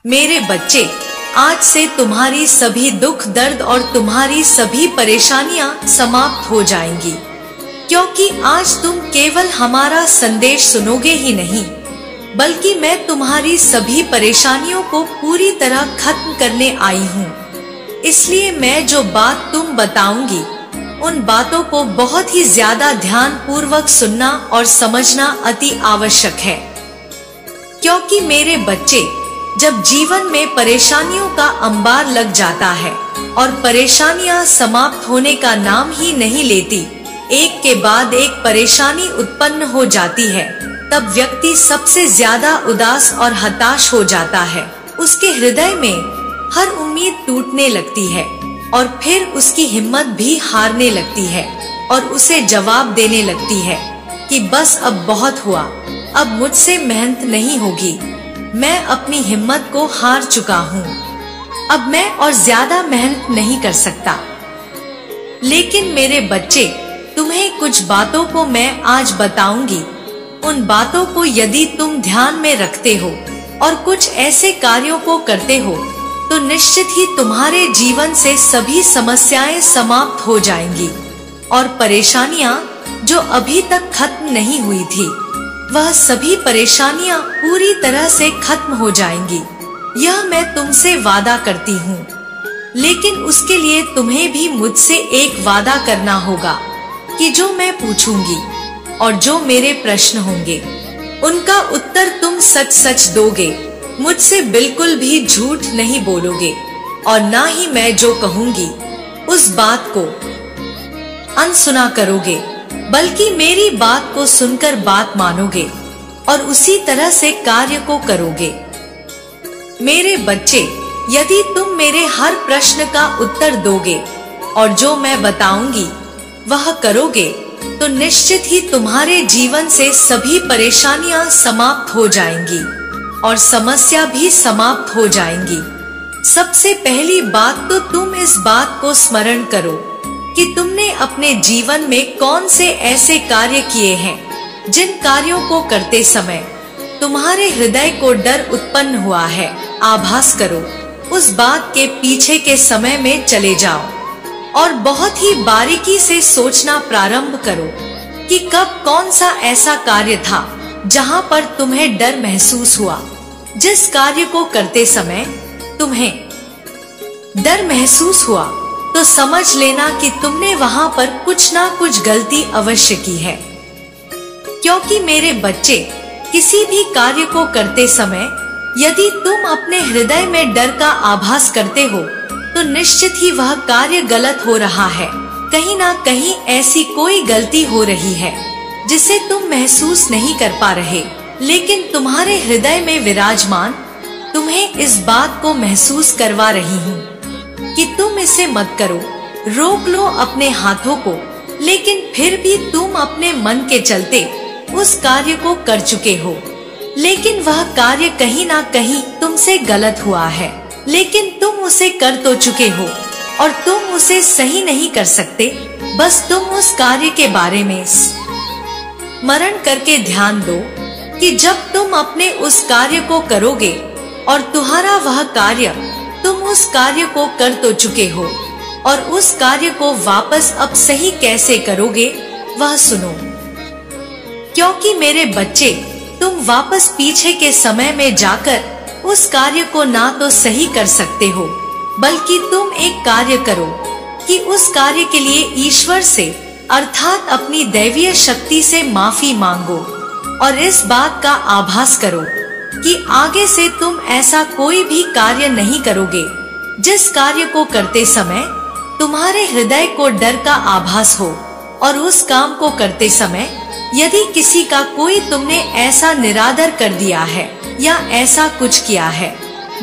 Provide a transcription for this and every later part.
मेरे बच्चे, आज से तुम्हारी सभी दुख दर्द और तुम्हारी सभी परेशानियां समाप्त हो जाएंगी, क्योंकि आज तुम केवल हमारा संदेश सुनोगे ही नहीं, बल्कि मैं तुम्हारी सभी परेशानियों को पूरी तरह खत्म करने आई हूँ। इसलिए मैं जो बात तुम बताऊंगी, उन बातों को बहुत ही ज्यादा ध्यान पूर्वक सुनना और समझना अति आवश्यक है। क्योंकि मेरे बच्चे, जब जीवन में परेशानियों का अंबार लग जाता है और परेशानियां समाप्त होने का नाम ही नहीं लेती, एक के बाद एक परेशानी उत्पन्न हो जाती है, तब व्यक्ति सबसे ज्यादा उदास और हताश हो जाता है। उसके हृदय में हर उम्मीद टूटने लगती है और फिर उसकी हिम्मत भी हारने लगती है और उसे जवाब देने लगती है कि बस अब बहुत हुआ, अब मुझसे मेहनत नहीं होगी, मैं अपनी हिम्मत को हार चुका हूँ, अब मैं और ज्यादा मेहनत नहीं कर सकता। लेकिन मेरे बच्चे, तुम्हें कुछ बातों को मैं आज बताऊंगी। उन बातों को यदि तुम ध्यान में रखते हो और कुछ ऐसे कार्यों को करते हो, तो निश्चित ही तुम्हारे जीवन से सभी समस्याएं समाप्त हो जाएंगी और परेशानियां जो अभी तक खत्म नहीं हुई थी, वह सभी परेशानियां पूरी तरह से खत्म हो जाएंगी। यह मैं तुमसे वादा करती हूँ। लेकिन उसके लिए तुम्हें भी मुझसे एक वादा करना होगा कि जो मैं पूछूंगी और जो मेरे प्रश्न होंगे, उनका उत्तर तुम सच सच दोगे, मुझसे बिल्कुल भी झूठ नहीं बोलोगे और ना ही मैं जो कहूंगी उस बात को अनसुना करोगे, बल्कि मेरी बात को सुनकर बात मानोगे और उसी तरह से कार्य को करोगे। मेरे बच्चे, यदि तुम मेरे हर प्रश्न का उत्तर दोगे और जो मैं बताऊंगी वह करोगे, तो निश्चित ही तुम्हारे जीवन से सभी परेशानियां समाप्त हो जाएंगी और समस्या भी समाप्त हो जाएंगी। सबसे पहली बात तो तुम इस बात को स्मरण करो कि तुमने अपने जीवन में कौन से ऐसे कार्य किए हैं जिन कार्यों को करते समय तुम्हारे हृदय को डर उत्पन्न हुआ है। आभास करो, उस बात के पीछे के समय में चले जाओ और बहुत ही बारीकी से सोचना प्रारंभ करो कि कब कौन सा ऐसा कार्य था जहां पर तुम्हें डर महसूस हुआ। जिस कार्य को करते समय तुम्हें डर महसूस हुआ, तो समझ लेना कि तुमने वहां पर कुछ ना कुछ गलती अवश्य की है। क्योंकि मेरे बच्चे, किसी भी कार्य को करते समय यदि तुम अपने हृदय में डर का आभास करते हो, तो निश्चित ही वह कार्य गलत हो रहा है। कहीं ना कहीं ऐसी कोई गलती हो रही है जिसे तुम महसूस नहीं कर पा रहे, लेकिन तुम्हारे हृदय में विराजमान तुम्हें इस बात को महसूस करवा रही हूँ कि तुम इसे मत करो। रोक लो अपने हाथों को, लेकिन फिर भी तुम अपने मन के चलते उस कार्य को कर चुके हो, लेकिन वह कार्य कहीं ना कहीं तुमसे गलत हुआ है। लेकिन तुम उसे कर तो चुके हो और तुम उसे सही नहीं कर सकते। बस तुम उस कार्य के बारे में स्मरण करके ध्यान दो कि जब तुम अपने उस कार्य को करोगे और तुम्हारा वह कार्य, तुम उस कार्य को कर तो चुके हो और उस कार्य को वापस अब सही कैसे करोगे वह सुनो। क्योंकि मेरे बच्चे, तुम वापस पीछे के समय में जाकर उस कार्य को ना तो सही कर सकते हो, बल्कि तुम एक कार्य करो कि उस कार्य के लिए ईश्वर से, अर्थात अपनी दैवीय शक्ति से माफी मांगो और इस बात का आभास करो कि आगे से तुम ऐसा कोई भी कार्य नहीं करोगे जिस कार्य को करते समय तुम्हारे हृदय को डर का आभास हो और उस काम को करते समय यदि किसी का कोई तुमने ऐसा निरादर कर दिया है या ऐसा कुछ किया है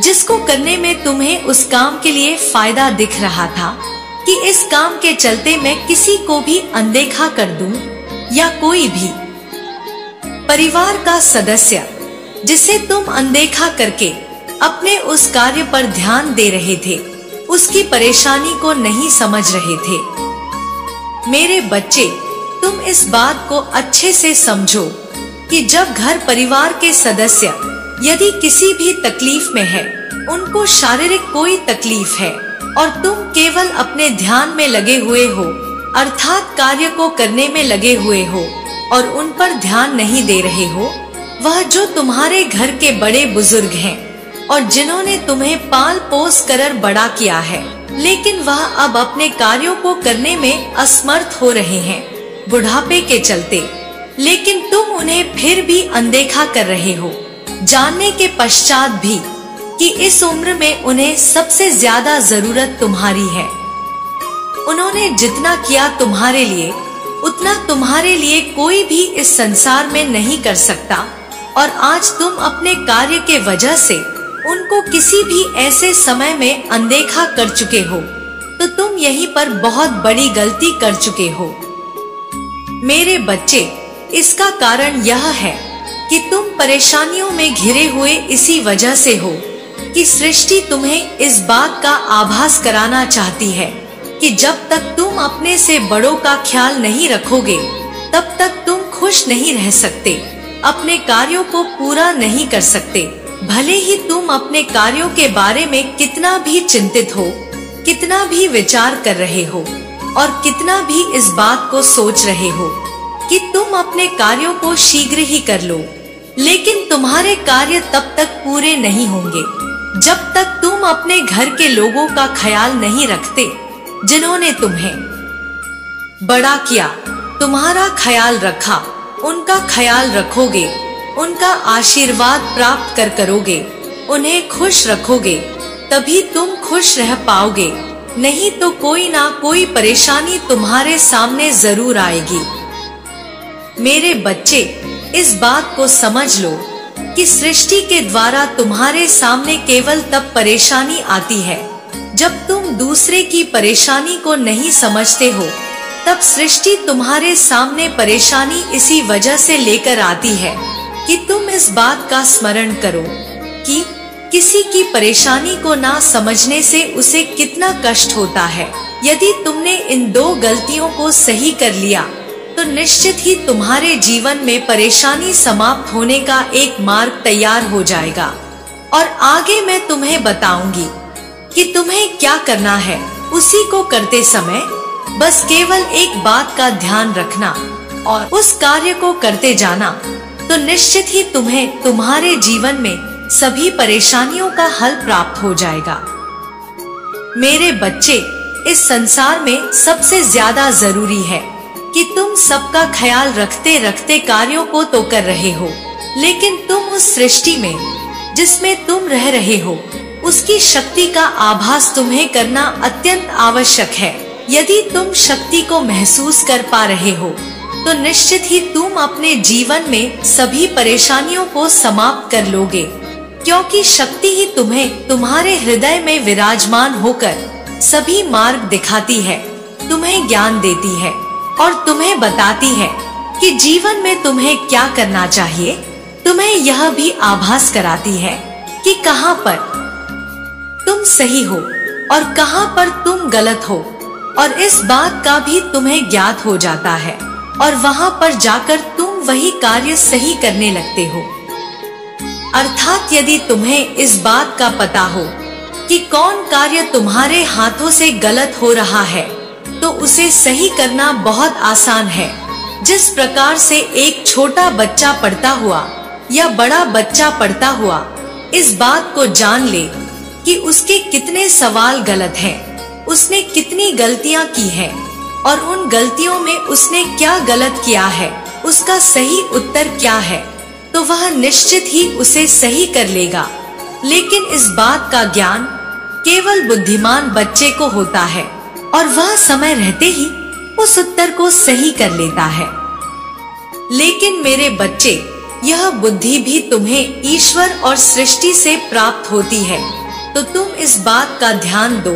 जिसको करने में तुम्हें उस काम के लिए फायदा दिख रहा था कि इस काम के चलते मैं किसी को भी अनदेखा कर दूं, या कोई भी परिवार का सदस्य जिसे तुम अनदेखा करके अपने उस कार्य पर ध्यान दे रहे थे, उसकी परेशानी को नहीं समझ रहे थे। मेरे बच्चे, तुम इस बात को अच्छे से समझो कि जब घर परिवार के सदस्य यदि किसी भी तकलीफ में है, उनको शारीरिक कोई तकलीफ है और तुम केवल अपने ध्यान में लगे हुए हो, अर्थात कार्य को करने में लगे हुए हो और उन पर ध्यान नहीं दे रहे हो, वह जो तुम्हारे घर के बड़े बुजुर्ग हैं और जिन्होंने तुम्हें पाल पोस कर बड़ा किया है, लेकिन वह अब अपने कार्यों को करने में असमर्थ हो रहे हैं बुढ़ापे के चलते, लेकिन तुम उन्हें फिर भी अनदेखा कर रहे हो, जानने के पश्चात भी कि इस उम्र में उन्हें सबसे ज्यादा जरूरत तुम्हारी है। उन्होंने जितना किया तुम्हारे लिए, उतना तुम्हारे लिए कोई भी इस संसार में नहीं कर सकता, और आज तुम अपने कार्य के वजह से उनको किसी भी ऐसे समय में अनदेखा कर चुके हो, तो तुम यहीं पर बहुत बड़ी गलती कर चुके हो। मेरे बच्चे, इसका कारण यह है कि तुम परेशानियों में घिरे हुए इसी वजह से हो कि सृष्टि तुम्हें इस बात का आभास कराना चाहती है कि जब तक तुम अपने से बड़ों का ख्याल नहीं रखोगे, तब तक तुम खुश नहीं रह सकते, अपने कार्यों को पूरा नहीं कर सकते। भले ही तुम अपने कार्यों के बारे में कितना भी चिंतित हो, कितना भी विचार कर रहे हो और कितना भी इस बात को सोच रहे हो कि तुम अपने कार्यों को शीघ्र ही कर लो, लेकिन तुम्हारे कार्य तब तक पूरे नहीं होंगे जब तक तुम अपने घर के लोगों का ख्याल नहीं रखते, जिन्होंने तुम्हें बड़ा किया, तुम्हारा ख्याल रखा, उनका ख्याल रखोगे, उनका आशीर्वाद प्राप्त करोगे, उन्हें खुश रखोगे, तभी तुम खुश रह पाओगे, नहीं तो कोई ना कोई परेशानी तुम्हारे सामने जरूर आएगी। मेरे बच्चे, इस बात को समझ लो कि सृष्टि के द्वारा तुम्हारे सामने केवल तब परेशानी आती है जब तुम दूसरे की परेशानी को नहीं समझते हो, तब सृष्टि तुम्हारे सामने परेशानी इसी वजह से लेकर आती है कि तुम इस बात का स्मरण करो कि किसी की परेशानी को ना समझने से उसे कितना कष्ट होता है। यदि तुमने इन दो गलतियों को सही कर लिया, तो निश्चित ही तुम्हारे जीवन में परेशानी समाप्त होने का एक मार्ग तैयार हो जाएगा। और आगे मैं तुम्हें बताऊंगी कि तुम्हें क्या करना है। उसी को करते समय बस केवल एक बात का ध्यान रखना और उस कार्य को करते जाना, तो निश्चित ही तुम्हें तुम्हारे जीवन में सभी परेशानियों का हल प्राप्त हो जाएगा। मेरे बच्चे, इस संसार में सबसे ज्यादा जरूरी है कि तुम सबका ख्याल रखते रखते कार्यों को तो कर रहे हो, लेकिन तुम उस सृष्टि में जिसमें तुम रह रहे हो, उसकी शक्ति का आभास तुम्हें करना अत्यंत आवश्यक है। यदि तुम शक्ति को महसूस कर पा रहे हो, तो निश्चित ही तुम अपने जीवन में सभी परेशानियों को समाप्त कर लोगे, क्योंकि शक्ति ही तुम्हें तुम्हारे हृदय में विराजमान होकर सभी मार्ग दिखाती है, तुम्हें ज्ञान देती है और तुम्हें बताती है कि जीवन में तुम्हें क्या करना चाहिए। तुम्हें यह भी आभास कराती है कि कहां पर तुम सही हो और कहां पर तुम गलत हो, और इस बात का भी तुम्हें ज्ञात हो जाता है, और वहां पर जाकर तुम वही कार्य सही करने लगते हो। अर्थात यदि तुम्हें इस बात का पता हो कि कौन कार्य तुम्हारे हाथों से गलत हो रहा है, तो उसे सही करना बहुत आसान है। जिस प्रकार से एक छोटा बच्चा पढ़ता हुआ या बड़ा बच्चा पढ़ता हुआ इस बात को जान ले कि उसके कितने सवाल गलत हैं, उसने कितनी गलतियां की हैं और उन गलतियों में उसने क्या गलत किया है, उसका सही उत्तर क्या है, तो वह निश्चित ही उसे सही कर लेगा। लेकिन इस बात का ज्ञान केवल बुद्धिमान बच्चे को होता है और वह समय रहते ही उस उत्तर को सही कर लेता है। लेकिन मेरे बच्चे, यह बुद्धि भी तुम्हें ईश्वर और सृष्टि से प्राप्त होती है, तो तुम इस बात का ध्यान दो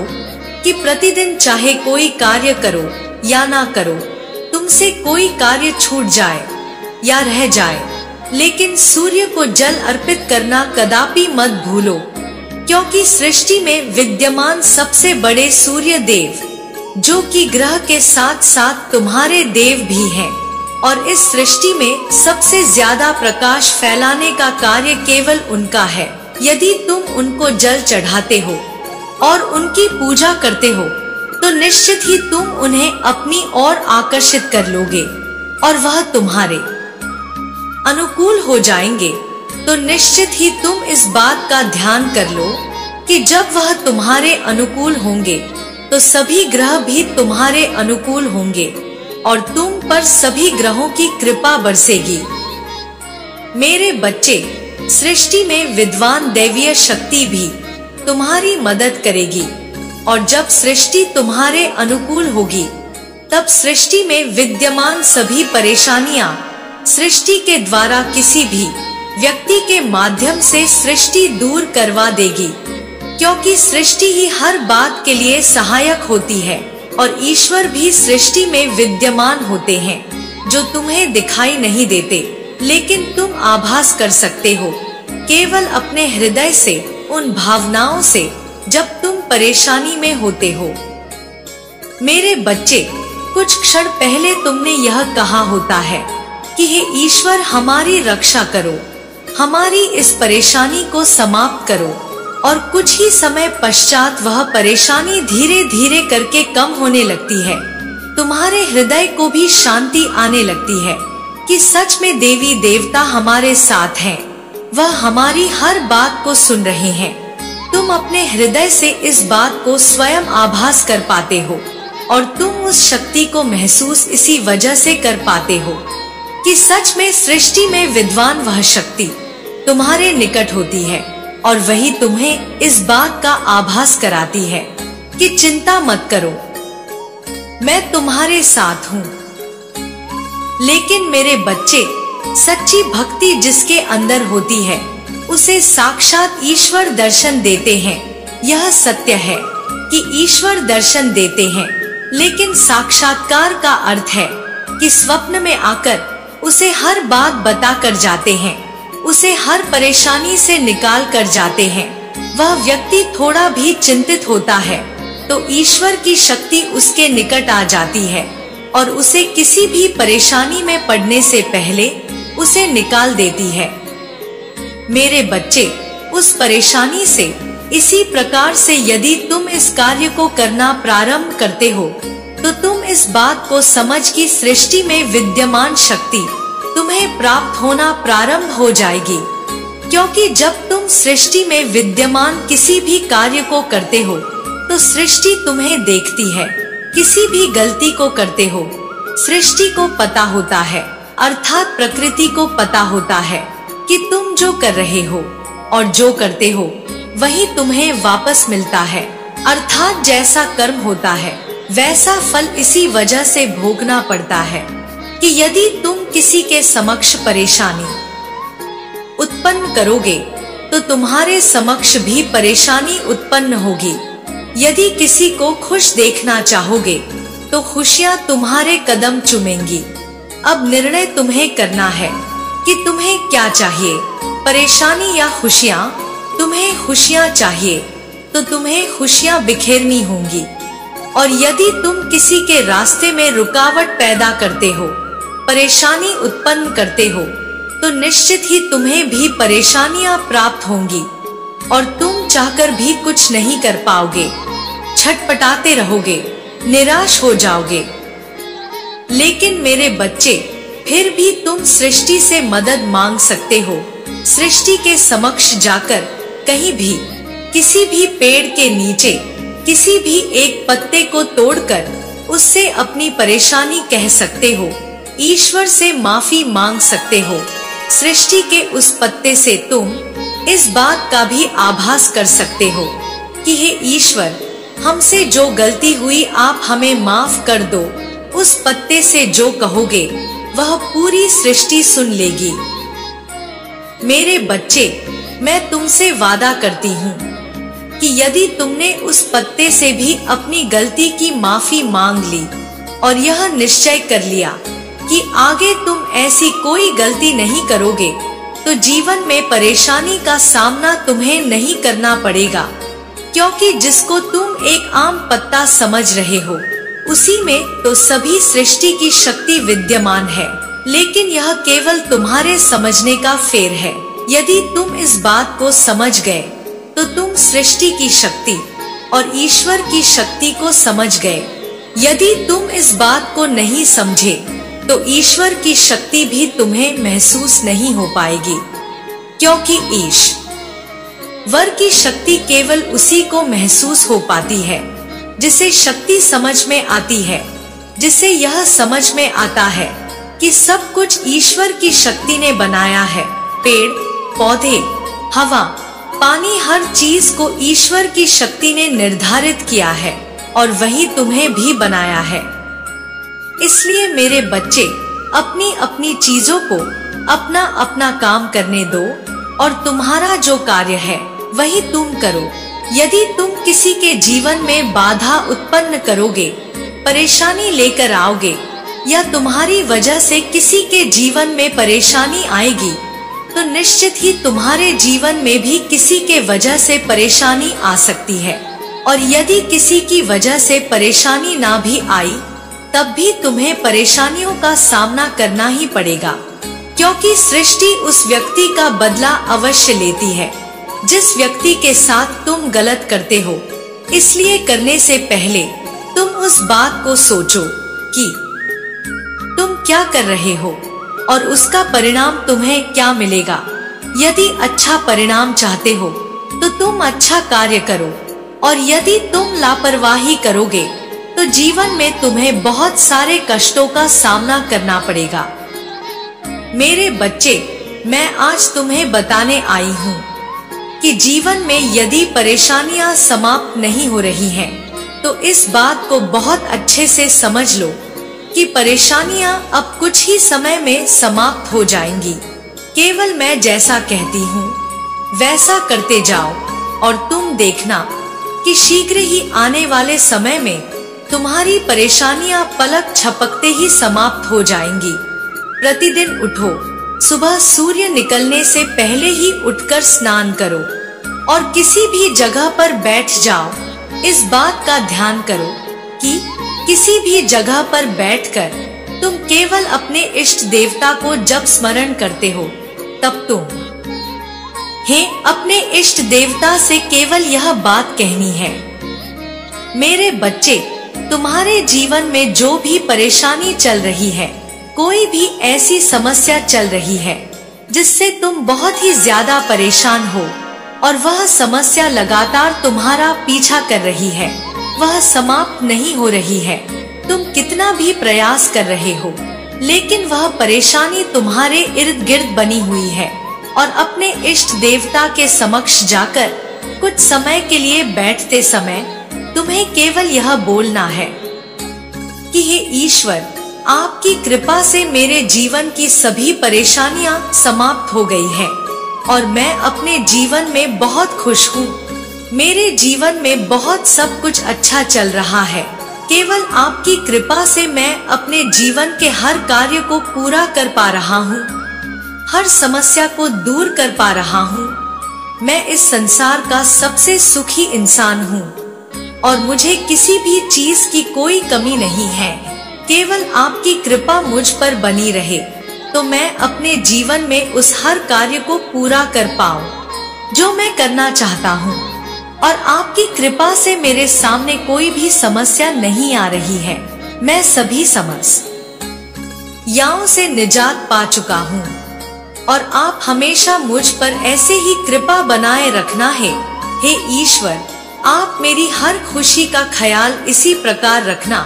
कि प्रतिदिन चाहे कोई कार्य करो या ना करो, तुमसे कोई कार्य छूट जाए या रह जाए, लेकिन सूर्य को जल अर्पित करना कदापि मत भूलो, क्योंकि सृष्टि में विद्यमान सबसे बड़े सूर्य देव, जो कि ग्रह के साथ साथ तुम्हारे देव भी हैं और इस सृष्टि में सबसे ज्यादा प्रकाश फैलाने का कार्य केवल उनका है। यदि तुम उनको जल चढ़ाते हो और उनकी पूजा करते हो तो निश्चित ही तुम उन्हें अपनी ओर आकर्षित कर लोगे और वह तुम्हारे अनुकूल हो जाएंगे। तो निश्चित ही तुम इस बात का ध्यान कर लो कि जब वह तुम्हारे अनुकूल होंगे तो सभी ग्रह भी तुम्हारे अनुकूल होंगे और तुम पर सभी ग्रहों की कृपा बरसेगी। मेरे बच्चे, सृष्टि में विद्वान दैवीय शक्ति भी तुम्हारी मदद करेगी और जब सृष्टि तुम्हारे अनुकूल होगी तब सृष्टि में विद्यमान सभी परेशानियां सृष्टि के द्वारा किसी भी व्यक्ति के माध्यम से सृष्टि दूर करवा देगी, क्योंकि सृष्टि ही हर बात के लिए सहायक होती है और ईश्वर भी सृष्टि में विद्यमान होते हैं जो तुम्हें दिखाई नहीं देते, लेकिन तुम आभास कर सकते हो केवल अपने हृदय से, उन भावनाओं से जब तुम परेशानी में होते हो। मेरे बच्चे, कुछ क्षण पहले तुमने यह कहा होता है कि हे ईश्वर हमारी रक्षा करो, हमारी इस परेशानी को समाप्त करो, और कुछ ही समय पश्चात वह परेशानी धीरे धीरे करके कम होने लगती है। तुम्हारे हृदय को भी शांति आने लगती है कि सच में देवी देवता हमारे साथ हैं, वह हमारी हर बात को सुन रहे हैं। तुम अपने हृदय से इस बात को स्वयं आभास कर पाते हो और तुम उस शक्ति को महसूस इसी वजह से कर पाते हो कि सच में सृष्टि में विद्वान वह शक्ति तुम्हारे निकट होती है और वही तुम्हें इस बात का आभास कराती है कि चिंता मत करो, मैं तुम्हारे साथ हूँ। लेकिन मेरे बच्चे, सच्ची भक्ति जिसके अंदर होती है उसे साक्षात ईश्वर दर्शन देते हैं। यह सत्य है कि ईश्वर दर्शन देते हैं, लेकिन साक्षात्कार का अर्थ है कि स्वप्न में आकर उसे हर बात बता कर जाते हैं, उसे हर परेशानी से निकाल कर जाते हैं। वह व्यक्ति थोड़ा भी चिंतित होता है तो ईश्वर की शक्ति उसके निकट आ जाती है और उसे किसी भी परेशानी में पड़ने से पहले उसे निकाल देती है। मेरे बच्चे, उस परेशानी से इसी प्रकार से यदि तुम इस कार्य को करना प्रारंभ करते हो तो तुम इस बात को समझ कि सृष्टि में विद्यमान शक्ति तुम्हें प्राप्त होना प्रारंभ हो जाएगी, क्योंकि जब तुम सृष्टि में विद्यमान किसी भी कार्य को करते हो तो सृष्टि तुम्हें देखती है। किसी भी गलती को करते हो सृष्टि को पता होता है, अर्थात प्रकृति को पता होता है कि तुम जो कर रहे हो और जो करते हो वही तुम्हें वापस मिलता है, अर्थात जैसा कर्म होता है वैसा फल इसी वजह से भोगना पड़ता है कि यदि तुम किसी के समक्ष परेशानी उत्पन्न करोगे तो तुम्हारे समक्ष भी परेशानी उत्पन्न होगी। यदि किसी को खुश देखना चाहोगे तो खुशियाँ तुम्हारे कदम चूमेंगी। अब निर्णय तुम्हें करना है कि तुम्हें क्या चाहिए, परेशानी या खुशियाँ। तुम्हें खुशियाँ चाहिए तो तुम्हें खुशियाँ बिखेरनी होंगी, और यदि तुम किसी के रास्ते में रुकावट पैदा करते हो, परेशानी उत्पन्न करते हो, तो निश्चित ही तुम्हें भी परेशानियां प्राप्त होंगी और तुम चाहकर भी कुछ नहीं कर पाओगे, छटपटाते रहोगे, निराश हो जाओगे। लेकिन मेरे बच्चे, फिर भी तुम सृष्टि से मदद मांग सकते हो। सृष्टि के समक्ष जाकर कहीं भी, किसी भी पेड़ के नीचे, किसी भी एक पत्ते को तोड़कर उससे अपनी परेशानी कह सकते हो, ईश्वर से माफी मांग सकते हो। सृष्टि के उस पत्ते से तुम इस बात का भी आभास कर सकते हो कि हे ईश्वर, हमसे जो गलती हुई आप हमें माफ कर दो। उस पत्ते से जो कहोगे वह पूरी सृष्टि सुन लेगी। मेरे बच्चे, मैं तुमसे वादा करती हूँ कि यदि तुमने उस पत्ते से भी अपनी गलती की माफी मांग ली और यह निश्चय कर लिया कि आगे तुम ऐसी कोई गलती नहीं करोगे, तो जीवन में परेशानी का सामना तुम्हें नहीं करना पड़ेगा, क्योंकि जिसको तुम एक आम पत्ता समझ रहे हो उसी में तो सभी सृष्टि की शक्ति विद्यमान है। लेकिन यह केवल तुम्हारे समझने का फेर है। यदि तुम इस बात को समझ गए तो तुम सृष्टि की शक्ति और ईश्वर की शक्ति को समझ गए। यदि तुम इस बात को नहीं समझे तो ईश्वर की शक्ति भी तुम्हें महसूस नहीं हो पाएगी, क्योंकि ईश्वर की शक्ति केवल उसी को महसूस हो पाती है जिसे शक्ति समझ में आती है, जिसे यह समझ में आता है कि सब कुछ ईश्वर की शक्ति ने बनाया है। पेड़ पौधे, हवा, पानी, हर चीज को ईश्वर की शक्ति ने निर्धारित किया है और वही तुम्हें भी बनाया है। इसलिए मेरे बच्चे, अपनी अपनी चीजों को अपना अपना काम करने दो और तुम्हारा जो कार्य है वही तुम करो। यदि तुम किसी के जीवन में बाधा उत्पन्न करोगे, परेशानी लेकर आओगे या तुम्हारी वजह से किसी के जीवन में परेशानी आएगी, तो निश्चित ही तुम्हारे जीवन में भी किसी के वजह से परेशानी आ सकती है। और यदि किसी की वजह से परेशानी ना भी आई, तब भी तुम्हें परेशानियों का सामना करना ही पड़ेगा, क्योंकि सृष्टि उस व्यक्ति का बदला अवश्य लेती है जिस व्यक्ति के साथ तुम गलत करते हो। इसलिए करने से पहले तुम उस बात को सोचो कि तुम क्या कर रहे हो और उसका परिणाम तुम्हें क्या मिलेगा। यदि अच्छा परिणाम चाहते हो तो तुम अच्छा कार्य करो, और यदि तुम लापरवाही करोगे तो जीवन में तुम्हें बहुत सारे कष्टों का सामना करना पड़ेगा। मेरे बच्चे, मैं आज तुम्हें बताने आई हूँ कि जीवन में यदि परेशानियां समाप्त नहीं हो रही हैं, तो इस बात को बहुत अच्छे से समझ लो कि परेशानियां अब कुछ ही समय में समाप्त हो जाएंगी। केवल मैं जैसा कहती हूँ वैसा करते जाओ और तुम देखना कि शीघ्र ही आने वाले समय में तुम्हारी परेशानियां पलक झपकते ही समाप्त हो जाएंगी। प्रतिदिन उठो, सुबह सूर्य निकलने से पहले ही उठकर स्नान करो और किसी भी जगह पर बैठ जाओ। इस बात का ध्यान करो कि किसी भी जगह पर बैठकर तुम केवल अपने इष्ट देवता को जब स्मरण करते हो, तब तुम अपने इष्ट देवता से केवल यह बात कहनी है, मेरे बच्चे, तुम्हारे जीवन में जो भी परेशानी चल रही है, कोई भी ऐसी समस्या चल रही है जिससे तुम बहुत ही ज्यादा परेशान हो और वह समस्या लगातार तुम्हारा पीछा कर रही है, वह समाप्त नहीं हो रही है। तुम कितना भी प्रयास कर रहे हो, लेकिन वह परेशानी तुम्हारे इर्द गिर्द बनी हुई है। और अपने इष्ट देवता के समक्ष जाकर कुछ समय के लिए बैठते समय तुम्हें केवल यह बोलना है कि हे ईश्वर, आपकी कृपा से मेरे जीवन की सभी परेशानियां समाप्त हो गई है और मैं अपने जीवन में बहुत खुश हूँ। मेरे जीवन में बहुत सब कुछ अच्छा चल रहा है। केवल आपकी कृपा से मैं अपने जीवन के हर कार्य को पूरा कर पा रहा हूँ, हर समस्या को दूर कर पा रहा हूँ। मैं इस संसार का सबसे सुखी इंसान हूँ और मुझे किसी भी चीज की कोई कमी नहीं है। केवल आपकी कृपा मुझ पर बनी रहे तो मैं अपने जीवन में उस हर कार्य को पूरा कर पाऊँ जो मैं करना चाहता हूँ। और आपकी कृपा से मेरे सामने कोई भी समस्या नहीं आ रही है। मैं सभी समस्याओं से निजात पा चुका हूँ और आप हमेशा मुझ पर ऐसे ही कृपा बनाए रखना है। हे ईश्वर, आप मेरी हर खुशी का ख्याल इसी प्रकार रखना।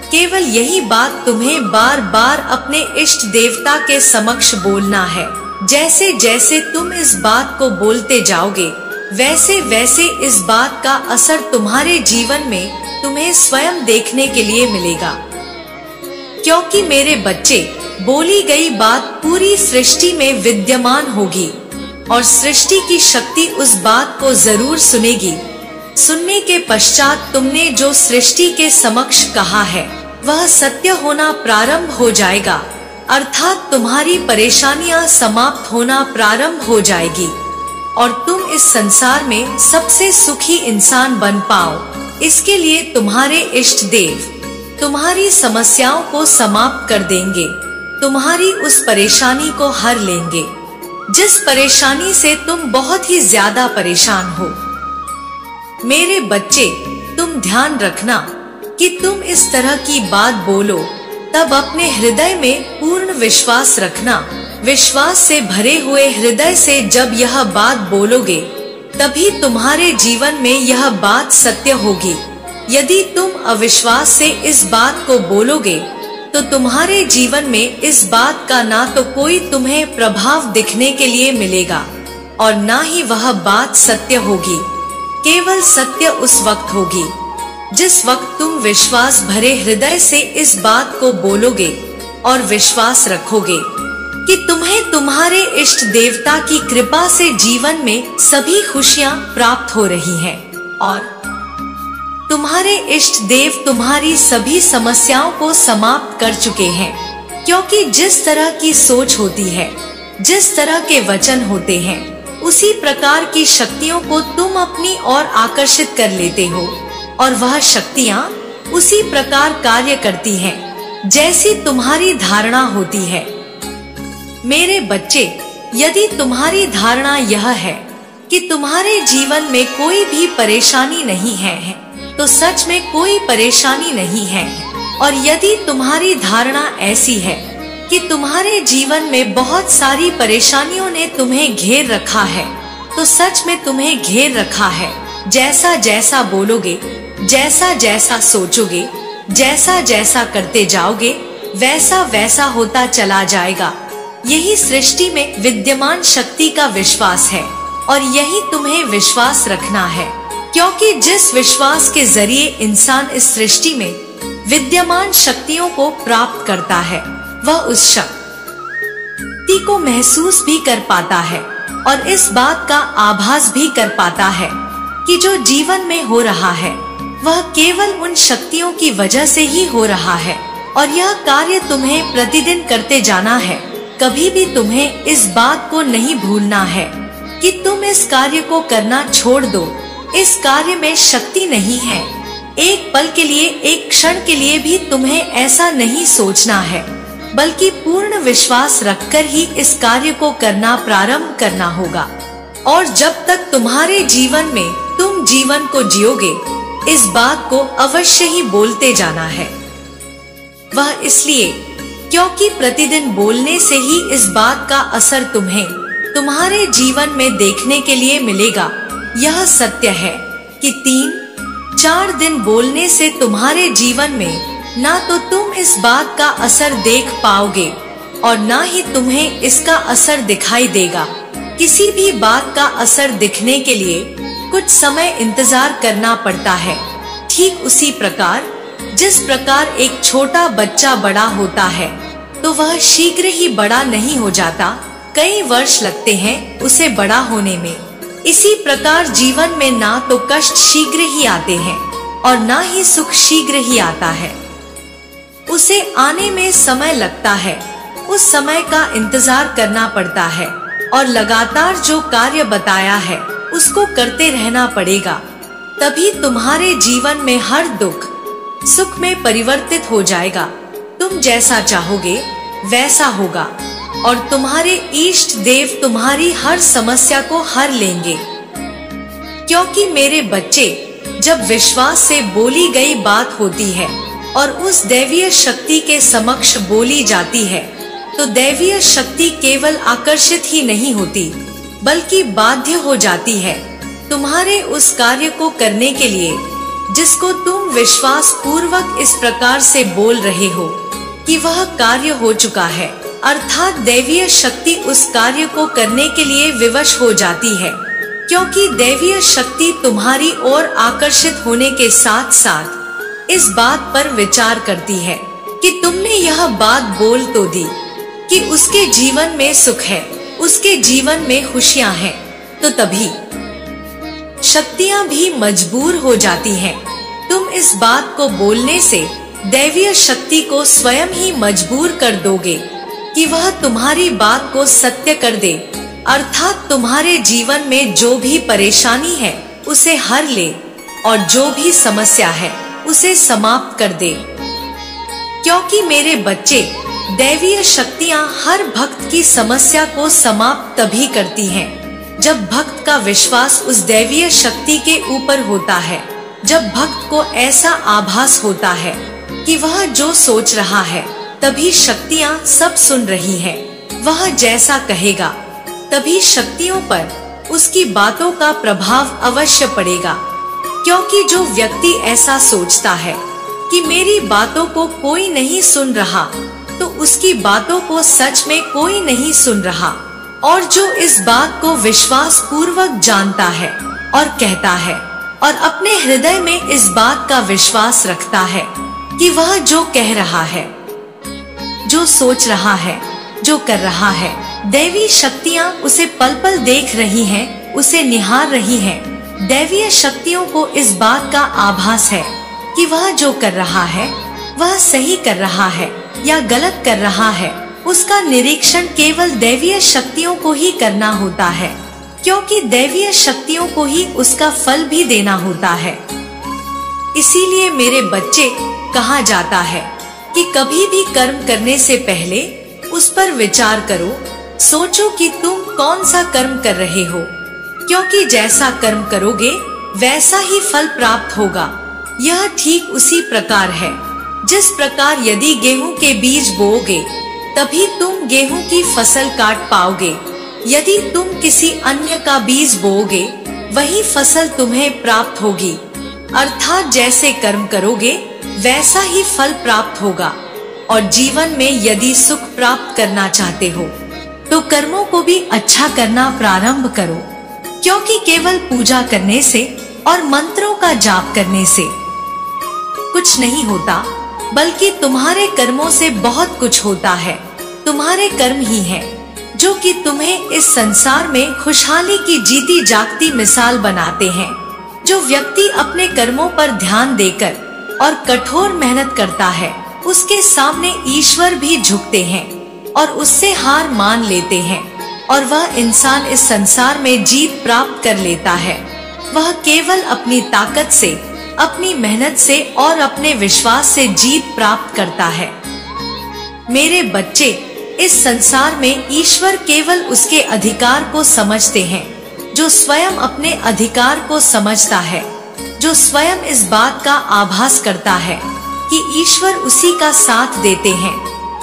केवल यही बात तुम्हें बार बार अपने इष्ट देवता के समक्ष बोलना है। जैसे जैसे तुम इस बात को बोलते जाओगे, वैसे वैसे इस बात का असर तुम्हारे जीवन में तुम्हें स्वयं देखने के लिए मिलेगा। क्योंकि मेरे बच्चे, बोली गई बात पूरी सृष्टि में विद्यमान होगी और सृष्टि की शक्ति उस बात को जरूर सुनेगी। सुनने के पश्चात तुमने जो सृष्टि के समक्ष कहा है वह सत्य होना प्रारंभ हो जाएगा, अर्थात तुम्हारी परेशानियां समाप्त होना प्रारंभ हो जाएगी और तुम इस संसार में सबसे सुखी इंसान बन पाओ। इसके लिए तुम्हारे इष्ट देव तुम्हारी समस्याओं को समाप्त कर देंगे। तुम्हारी उस परेशानी को हर लेंगे जिस परेशानी से तुम बहुत ही ज्यादा परेशान हो। मेरे बच्चे, तुम ध्यान रखना कि तुम इस तरह की बात बोलो तब अपने हृदय में पूर्ण विश्वास रखना। विश्वास से भरे हुए हृदय से जब यह बात बोलोगे तभी तुम्हारे जीवन में यह बात सत्य होगी। यदि तुम अविश्वास से इस बात को बोलोगे तो तुम्हारे जीवन में इस बात का ना तो कोई तुम्हें प्रभाव दिखने के लिए मिलेगा और ना ही वह बात सत्य होगी। केवल सत्य उस वक्त होगी जिस वक्त तुम विश्वास भरे हृदय से इस बात को बोलोगे और विश्वास रखोगे कि तुम्हें तुम्हारे इष्ट देवता की कृपा से जीवन में सभी खुशियां प्राप्त हो रही हैं और तुम्हारे इष्ट देव तुम्हारी सभी समस्याओं को समाप्त कर चुके हैं। क्योंकि जिस तरह की सोच होती है, जिस तरह के वचन होते हैं, उसी प्रकार की शक्तियों को तुम अपनी ओर आकर्षित कर लेते हो और वह शक्तियाँ उसी प्रकार कार्य करती हैं जैसी तुम्हारी धारणा होती है। मेरे बच्चे, यदि तुम्हारी धारणा यह है कि तुम्हारे जीवन में कोई भी परेशानी नहीं है तो सच में कोई परेशानी नहीं है, और यदि तुम्हारी धारणा ऐसी है कि तुम्हारे जीवन में बहुत सारी परेशानियों ने तुम्हें घेर रखा है तो सच में तुम्हें घेर रखा है। जैसा जैसा बोलोगे, जैसा जैसा सोचोगे, जैसा जैसा करते जाओगे, वैसा वैसा होता चला जाएगा। यही सृष्टि में विद्यमान शक्ति का विश्वास है और यही तुम्हें विश्वास रखना है। क्योंकि जिस विश्वास के जरिए इंसान इस सृष्टि में विद्यमान शक्तियों को प्राप्त करता है वह उस शक्ति को महसूस भी कर पाता है और इस बात का आभास भी कर पाता है कि जो जीवन में हो रहा है वह केवल उन शक्तियों की वजह से ही हो रहा है और यह कार्य तुम्हें प्रतिदिन करते जाना है। कभी भी तुम्हें इस बात को नहीं भूलना है कि तुम इस कार्य को करना छोड़ दो। इस कार्य में शक्ति नहीं है। एक पल के लिए, एक क्षण के लिए भी तुम्हें ऐसा नहीं सोचना है, बल्कि पूर्ण विश्वास रखकर ही इस कार्य को करना प्रारंभ करना होगा। और जब तक तुम्हारे जीवन में तुम जीवन को जियोगे, इस बात को अवश्य ही बोलते जाना है। वह इसलिए क्योंकि प्रतिदिन बोलने से ही इस बात का असर तुम्हें तुम्हारे जीवन में देखने के लिए मिलेगा। यह सत्य है कि 3-4 दिन बोलने से तुम्हारे जीवन में ना तो तुम इस बात का असर देख पाओगे और ना ही तुम्हें इसका असर दिखाई देगा। किसी भी बात का असर दिखने के लिए कुछ समय इंतजार करना पड़ता है। ठीक उसी प्रकार जिस प्रकार एक छोटा बच्चा बड़ा होता है तो वह शीघ्र ही बड़ा नहीं हो जाता, कई वर्ष लगते हैं उसे बड़ा होने में। इसी प्रकार जीवन में ना तो कष्ट शीघ्र ही आते हैं और ना ही सुख शीघ्र ही आता है। उसे आने में समय लगता है, उस समय का इंतजार करना पड़ता है और लगातार जो कार्य बताया है उसको करते रहना पड़ेगा। तभी तुम्हारे जीवन में हर दुख सुख में परिवर्तित हो जाएगा। तुम जैसा चाहोगे वैसा होगा और तुम्हारे इष्ट देव तुम्हारी हर समस्या को हर लेंगे। क्योंकि मेरे बच्चे, जब विश्वास से बोली गई बात होती है और उस दैवीय शक्ति के समक्ष बोली जाती है तो दैवीय शक्ति केवल आकर्षित ही नहीं होती बल्कि बाध्य हो जाती है तुम्हारे उस कार्य को करने के लिए जिसको तुम विश्वास पूर्वक इस प्रकार से बोल रहे हो कि वह कार्य हो चुका है। अर्थात दैवीय शक्ति उस कार्य को करने के लिए विवश हो जाती है। क्योंकि दैवीय शक्ति तुम्हारी ओर आकर्षित होने के साथ साथ इस बात पर विचार करती है कि तुमने यह बात बोल तो दी कि उसके जीवन में सुख है, उसके जीवन में खुशियां हैं, तो तभी शक्तियां भी मजबूर हो जाती हैं। तुम इस बात को बोलने से दैवीय शक्ति को स्वयं ही मजबूर कर दोगे कि वह तुम्हारी बात को सत्य कर दे, अर्थात तुम्हारे जीवन में जो भी परेशानी है उसे हर ले और जो भी समस्या है उसे समाप्त कर दे। क्योंकि मेरे बच्चे, दैवीय शक्तियाँ हर भक्त की समस्या को समाप्त तभी करती हैं जब भक्त का विश्वास उस दैवीय शक्ति के ऊपर होता है। जब भक्त को ऐसा आभास होता है कि वह जो सोच रहा है तभी शक्तियाँ सब सुन रही हैं, वह जैसा कहेगा तभी शक्तियों पर उसकी बातों का प्रभाव अवश्य पड़ेगा। क्योंकि जो व्यक्ति ऐसा सोचता है कि मेरी बातों को कोई नहीं सुन रहा, तो उसकी बातों को सच में कोई नहीं सुन रहा। और जो इस बात को विश्वास पूर्वक जानता है और कहता है और अपने हृदय में इस बात का विश्वास रखता है कि वह जो कह रहा है, जो सोच रहा है, जो कर रहा है, दैवी शक्तियाँ उसे पल पल देख रही हैं, उसे निहार रही हैं। दैवीय शक्तियों को इस बात का आभास है कि वह जो कर रहा है वह सही कर रहा है या गलत कर रहा है। उसका निरीक्षण केवल दैवीय शक्तियों को ही करना होता है, क्योंकि दैवीय शक्तियों को ही उसका फल भी देना होता है। इसीलिए मेरे बच्चे, कहा जाता है कि कभी भी कर्म करने से पहले उस पर विचार करो, सोचो कि तुम कौन सा कर्म कर रहे हो, क्योंकि जैसा कर्म करोगे वैसा ही फल प्राप्त होगा। यह ठीक उसी प्रकार है जिस प्रकार यदि गेहूं के बीज बोओगे तभी तुम गेहूं की फसल काट पाओगे। यदि तुम किसी अन्य का बीज बोओगे वही फसल तुम्हें प्राप्त होगी। अर्थात जैसे कर्म करोगे वैसा ही फल प्राप्त होगा। और जीवन में यदि सुख प्राप्त करना चाहते हो तो कर्मों को भी अच्छा करना प्रारंभ करो, क्योंकि केवल पूजा करने से और मंत्रों का जाप करने से कुछ नहीं होता, बल्कि तुम्हारे कर्मों से बहुत कुछ होता है। तुम्हारे कर्म ही हैं जो कि तुम्हें इस संसार में खुशहाली की जीती जागती मिसाल बनाते हैं। जो व्यक्ति अपने कर्मों पर ध्यान देकर और कठोर मेहनत करता है उसके सामने ईश्वर भी झुकते हैं और उससे हार मान लेते हैं, और वह इंसान इस संसार में जीत प्राप्त कर लेता है। वह केवल अपनी ताकत से, अपनी मेहनत से और अपने विश्वास से जीत प्राप्त करता है। मेरे बच्चे, इस संसार में ईश्वर केवल उसके अधिकार को समझते हैं। जो स्वयं अपने अधिकार को समझता है, जो स्वयं इस बात का आभास करता है कि ईश्वर उसी का साथ देते हैं,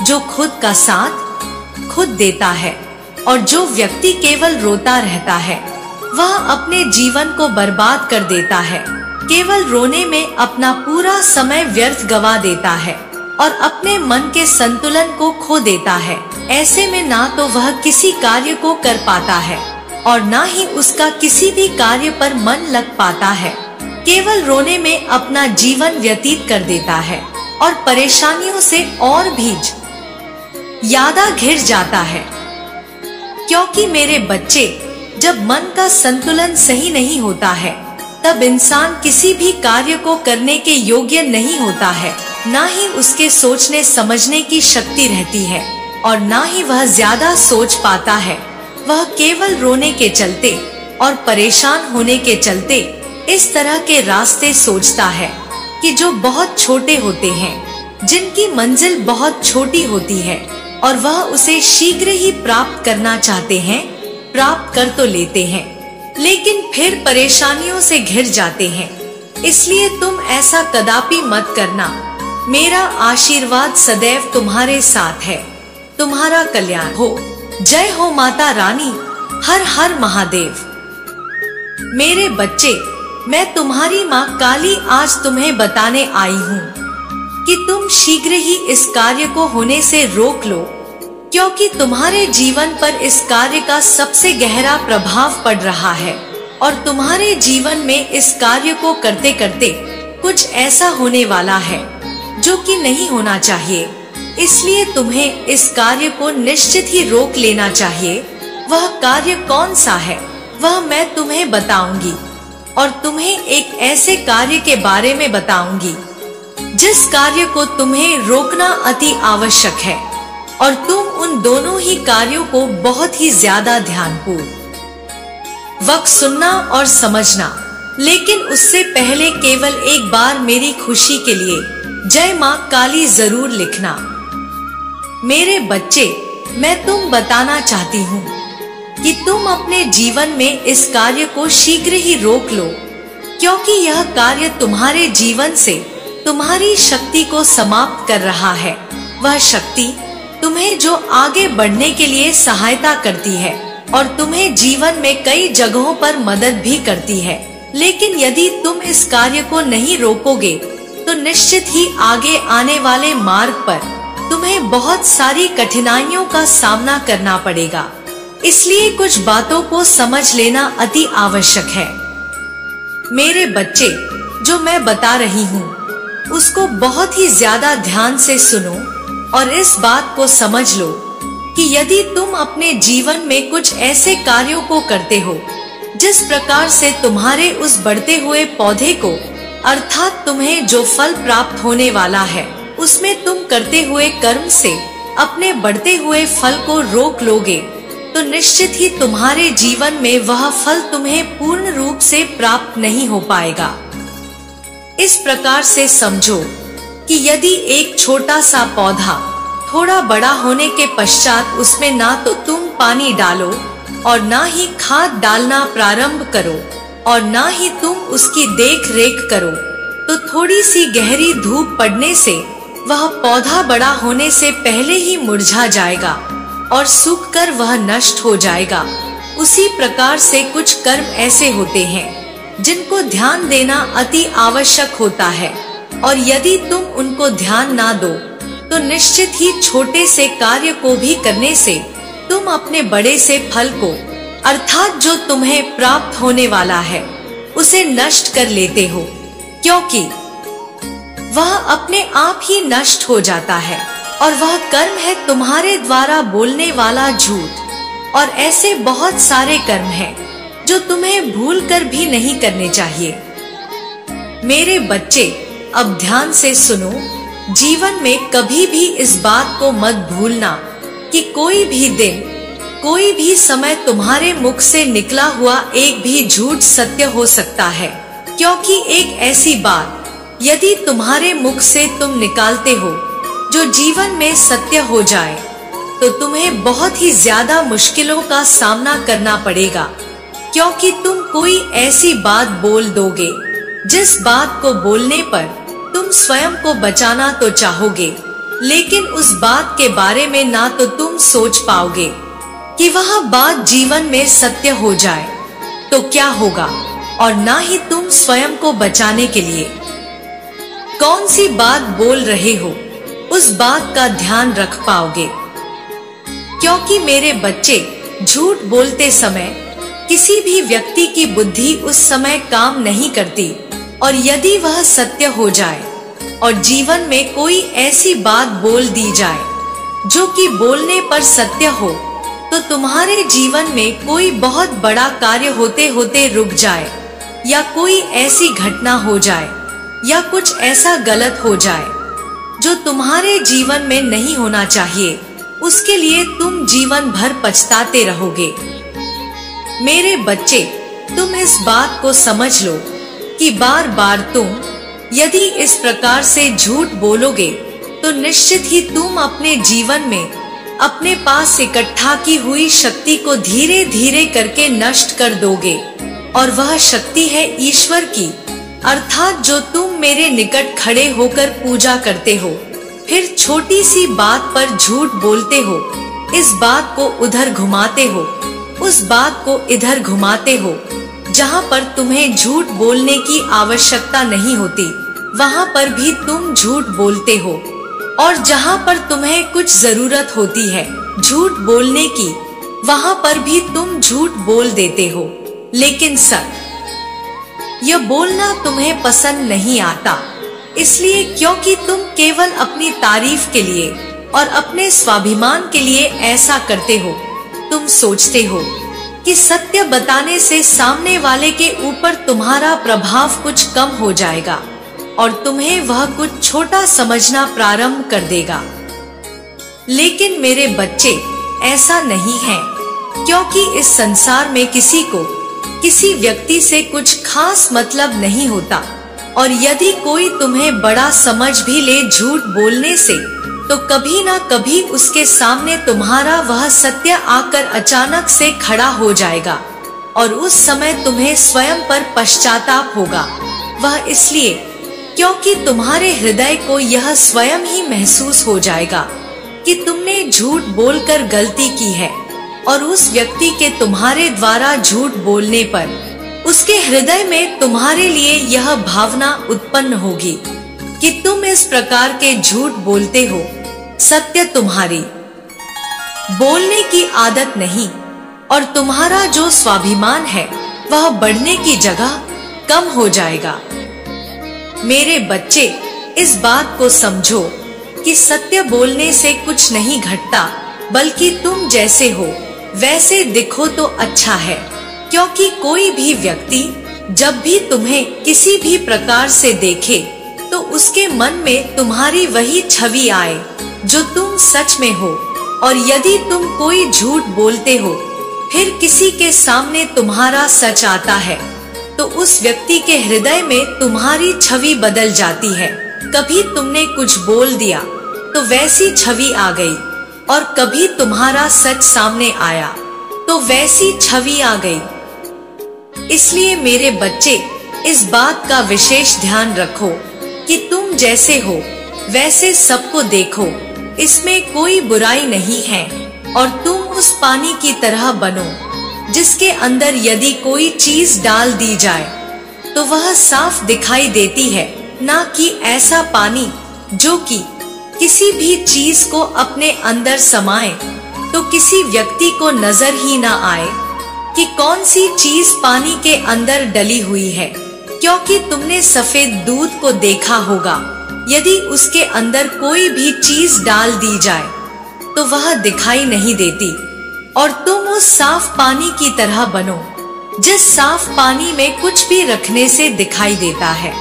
जो खुद का साथ खुद देता है। और जो व्यक्ति केवल रोता रहता है वह अपने जीवन को बर्बाद कर देता है। केवल रोने में अपना पूरा समय व्यर्थ गवा देता है और अपने मन के संतुलन को खो देता है। ऐसे में ना तो वह किसी कार्य को कर पाता है और ना ही उसका किसी भी कार्य पर मन लग पाता है। केवल रोने में अपना जीवन व्यतीत कर देता है और परेशानियों से और भी ज्यादा घिर जाता है। क्योंकि मेरे बच्चे, जब मन का संतुलन सही नहीं होता है तब इंसान किसी भी कार्य को करने के योग्य नहीं होता है। ना ही उसके सोचने समझने की शक्ति रहती है और ना ही वह ज्यादा सोच पाता है। वह केवल रोने के चलते और परेशान होने के चलते इस तरह के रास्ते सोचता है कि जो बहुत छोटे होते हैं, जिनकी मंजिल बहुत छोटी होती है और वह उसे शीघ्र ही प्राप्त करना चाहते हैं। प्राप्त कर तो लेते हैं लेकिन फिर परेशानियों से घिर जाते हैं। इसलिए तुम ऐसा कदापि मत करना। मेरा आशीर्वाद सदैव तुम्हारे साथ है। तुम्हारा कल्याण हो। जय हो माता रानी। हर हर महादेव। मेरे बच्चे, मैं तुम्हारी माँ काली आज तुम्हें बताने आई हूँ कि तुम शीघ्र ही इस कार्य को होने से रोक लो, क्योंकि तुम्हारे जीवन पर इस कार्य का सबसे गहरा प्रभाव पड़ रहा है और तुम्हारे जीवन में इस कार्य को करते करते कुछ ऐसा होने वाला है जो कि नहीं होना चाहिए। इसलिए तुम्हें इस कार्य को निश्चित ही रोक लेना चाहिए। वह कार्य कौन सा है वह मैं तुम्हें बताऊंगी और तुम्हें एक ऐसे कार्य के बारे में बताऊंगी जिस कार्य को तुम्हें रोकना अति आवश्यक है, और तुम उन दोनों ही कार्यों को बहुत ही ज्यादा ध्यानपूर्वक वक्त सुनना और समझना। लेकिन उससे पहले केवल एक बार मेरी खुशी के लिए जय माँ काली जरूर लिखना। मेरे बच्चे, मैं तुम बताना चाहती हूँ कि तुम अपने जीवन में इस कार्य को शीघ्र ही रोक लो, क्योंकि यह कार्य तुम्हारे जीवन से तुम्हारी शक्ति को समाप्त कर रहा है। वह शक्ति तुम्हें जो आगे बढ़ने के लिए सहायता करती है और तुम्हें जीवन में कई जगहों पर मदद भी करती है। लेकिन यदि तुम इस कार्य को नहीं रोकोगे तो निश्चित ही आगे आने वाले मार्ग पर तुम्हें बहुत सारी कठिनाइयों का सामना करना पड़ेगा। इसलिए कुछ बातों को समझ लेना अति आवश्यक है। मेरे बच्चे, जो मैं बता रही हूँ उसको बहुत ही ज्यादा ध्यान से सुनो और इस बात को समझ लो कि यदि तुम अपने जीवन में कुछ ऐसे कार्यों को करते हो जिस प्रकार से तुम्हारे उस बढ़ते हुए पौधे को, अर्थात तुम्हें जो फल प्राप्त होने वाला है, उसमें तुम करते हुए कर्म से अपने बढ़ते हुए फल को रोक लोगे तो निश्चित ही तुम्हारे जीवन में वह फल तुम्हें पूर्ण रूप से प्राप्त नहीं हो पाएगा। इस प्रकार से समझो कि यदि एक छोटा सा पौधा थोड़ा बड़ा होने के पश्चात उसमें ना तो तुम पानी डालो और ना ही खाद डालना प्रारंभ करो और ना ही तुम उसकी देख रेख करो, तो थोड़ी सी गहरी धूप पड़ने से वह पौधा बड़ा होने से पहले ही मुरझा जाएगा और सूखकर वह नष्ट हो जाएगा। उसी प्रकार से कुछ कर्म ऐसे होते हैं जिनको ध्यान देना अति आवश्यक होता है, और यदि तुम उनको ध्यान ना दो तो निश्चित ही छोटे से कार्य को भी करने से तुम अपने बड़े से फल को, अर्थात जो तुम्हें प्राप्त होने वाला है, उसे नष्ट कर लेते हो, क्योंकि वह अपने आप ही नष्ट हो जाता है। और वह कर्म है तुम्हारे द्वारा बोलने वाला झूठ। और ऐसे बहुत सारे कर्म हैं जो तुम्हें भूल कर भी नहीं करने चाहिए। मेरे बच्चे, अब ध्यान से सुनो। जीवन में कभी भी इस बात को मत भूलना कि कोई भी दिन, कोई भी समय तुम्हारे मुख से निकला हुआ एक भी झूठ सत्य हो सकता है। क्योंकि एक ऐसी बात यदि तुम्हारे मुख से तुम निकालते हो जो जीवन में सत्य हो जाए, तो तुम्हें बहुत ही ज्यादा मुश्किलों का सामना करना पड़ेगा। क्योंकि तुम कोई ऐसी बात बोल दोगे जिस बात को बोलने पर तुम स्वयं को बचाना तो चाहोगे, लेकिन उस बात के बारे में ना तो तुम सोच पाओगे कि वह बात जीवन में सत्य हो जाए तो क्या होगा, और ना ही तुम स्वयं को बचाने के लिए कौन सी बात बोल रहे हो उस बात का ध्यान रख पाओगे। क्योंकि मेरे बच्चे, झूठ बोलते समय किसी भी व्यक्ति की बुद्धि उस समय काम नहीं करती, और यदि वह सत्य हो जाए और जीवन में कोई ऐसी बात बोल दी जाए जो कि बोलने पर सत्य हो, तो तुम्हारे जीवन में कोई बहुत बड़ा कार्य होते होते रुक जाए, या कोई ऐसी घटना हो जाए, या कुछ ऐसा गलत हो जाए जो तुम्हारे जीवन में नहीं होना चाहिए, उसके लिए तुम जीवन भर पछताते रहोगे। मेरे बच्चे, तुम इस बात को समझ लो कि बार बार तुम यदि इस प्रकार से झूठ बोलोगे तो निश्चित ही तुम अपने जीवन में अपने पास इकट्ठा की हुई शक्ति को धीरे धीरे करके नष्ट कर दोगे। और वह शक्ति है ईश्वर की, अर्थात जो तुम मेरे निकट खड़े होकर पूजा करते हो, फिर छोटी सी बात पर झूठ बोलते हो, इस बात को उधर घुमाते हो, उस बात को इधर घुमाते हो। जहाँ पर तुम्हें झूठ बोलने की आवश्यकता नहीं होती, वहाँ पर भी तुम झूठ बोलते हो, और जहाँ पर तुम्हें कुछ जरूरत होती है झूठ बोलने की, वहाँ पर भी तुम झूठ बोल देते हो। लेकिन सर, यह बोलना तुम्हें पसंद नहीं आता, इसलिए क्योंकि तुम केवल अपनी तारीफ के लिए और अपने स्वाभिमान के लिए ऐसा करते हो। तुम सोचते हो कि सत्य बताने से सामने वाले के ऊपर तुम्हारा प्रभाव कुछ कम हो जाएगा और तुम्हें वह कुछ छोटा समझना प्रारंभ कर देगा। लेकिन मेरे बच्चे, ऐसा नहीं है, क्योंकि इस संसार में किसी को किसी व्यक्ति से कुछ खास मतलब नहीं होता, और यदि कोई तुम्हें बड़ा समझ भी ले झूठ बोलने से, तो कभी ना कभी उसके सामने तुम्हारा वह सत्य आकर अचानक से खड़ा हो जाएगा और उस समय तुम्हें स्वयं पर पश्चाताप होगा। वह इसलिए क्योंकि तुम्हारे हृदय को यह स्वयं ही महसूस हो जाएगा कि तुमने झूठ बोलकर गलती की है, और उस व्यक्ति के तुम्हारे द्वारा झूठ बोलने पर उसके हृदय में तुम्हारे लिए यह भावना उत्पन्न होगी कि तुम इस प्रकार के झूठ बोलते हो। सत्य तुम्हारी बोलने की आदत नहीं, और तुम्हारा जो स्वाभिमान है वह बढ़ने की जगह कम हो जाएगा। मेरे बच्चे, इस बात को समझो कि सत्य बोलने से कुछ नहीं घटता, बल्कि तुम जैसे हो वैसे दिखो तो अच्छा है। क्योंकि कोई भी व्यक्ति जब भी तुम्हें किसी भी प्रकार से देखे तो उसके मन में तुम्हारी वही छवि आए जो तुम सच में हो। और यदि तुम कोई झूठ बोलते हो फिर किसी के सामने तुम्हारा सच आता है तो उस व्यक्ति के हृदय में तुम्हारी छवि बदल जाती है। कभी तुमने कुछ बोल दिया तो वैसी छवि आ गई, और कभी तुम्हारा सच सामने आया तो वैसी छवि आ गई। इसलिए मेरे बच्चे, इस बात का विशेष ध्यान रखो कि तुम जैसे हो वैसे सबको देखो, इसमें कोई बुराई नहीं है। और तुम उस पानी की तरह बनो जिसके अंदर यदि कोई चीज डाल दी जाए तो वह साफ दिखाई देती है, ना कि ऐसा पानी जो कि किसी भी चीज को अपने अंदर समाए तो किसी व्यक्ति को नजर ही ना आए कि कौन सी चीज पानी के अंदर डली हुई है। क्योंकि तुमने सफेद दूध को देखा होगा, यदि उसके अंदर कोई भी चीज डाल दी जाए तो वह दिखाई नहीं देती। और तुम उस साफ पानी की तरह बनो जिस साफ पानी में कुछ भी रखने से दिखाई देता है।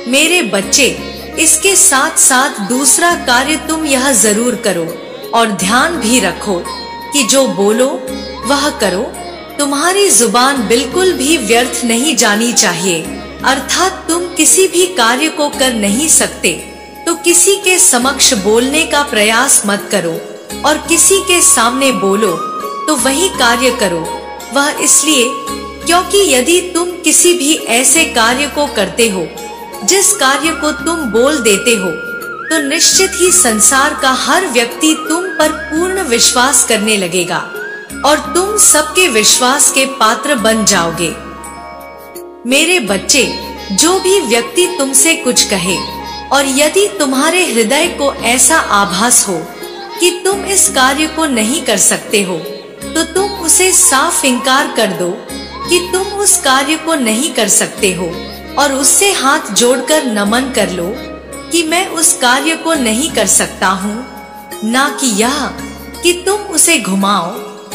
मेरे बच्चे, इसके साथ साथ दूसरा कार्य तुम यह जरूर करो और ध्यान भी रखो कि जो बोलो वह करो। तुम्हारी जुबान बिल्कुल भी व्यर्थ नहीं जानी चाहिए। अर्थात तुम किसी भी कार्य को कर नहीं सकते तो किसी के समक्ष बोलने का प्रयास मत करो, और किसी के सामने बोलो तो वही कार्य करो। वह इसलिए क्योंकि यदि तुम किसी भी ऐसे कार्य को करते हो जिस कार्य को तुम बोल देते हो तो निश्चित ही संसार का हर व्यक्ति तुम पर पूर्ण विश्वास करने लगेगा और तुम सबके विश्वास के पात्र बन जाओगे। मेरे बच्चे, जो भी व्यक्ति तुमसे कुछ कहे और यदि तुम्हारे हृदय को ऐसा आभास हो कि तुम इस कार्य को नहीं कर सकते हो तो तुम उसे साफ इनकार कर दो कि तुम उस कार्य को नहीं कर सकते हो, और उससे हाथ जोड़कर नमन कर लो कि मैं उस कार्य को नहीं कर सकता हूँ। ना कि यह कि तुम उसे घुमाओ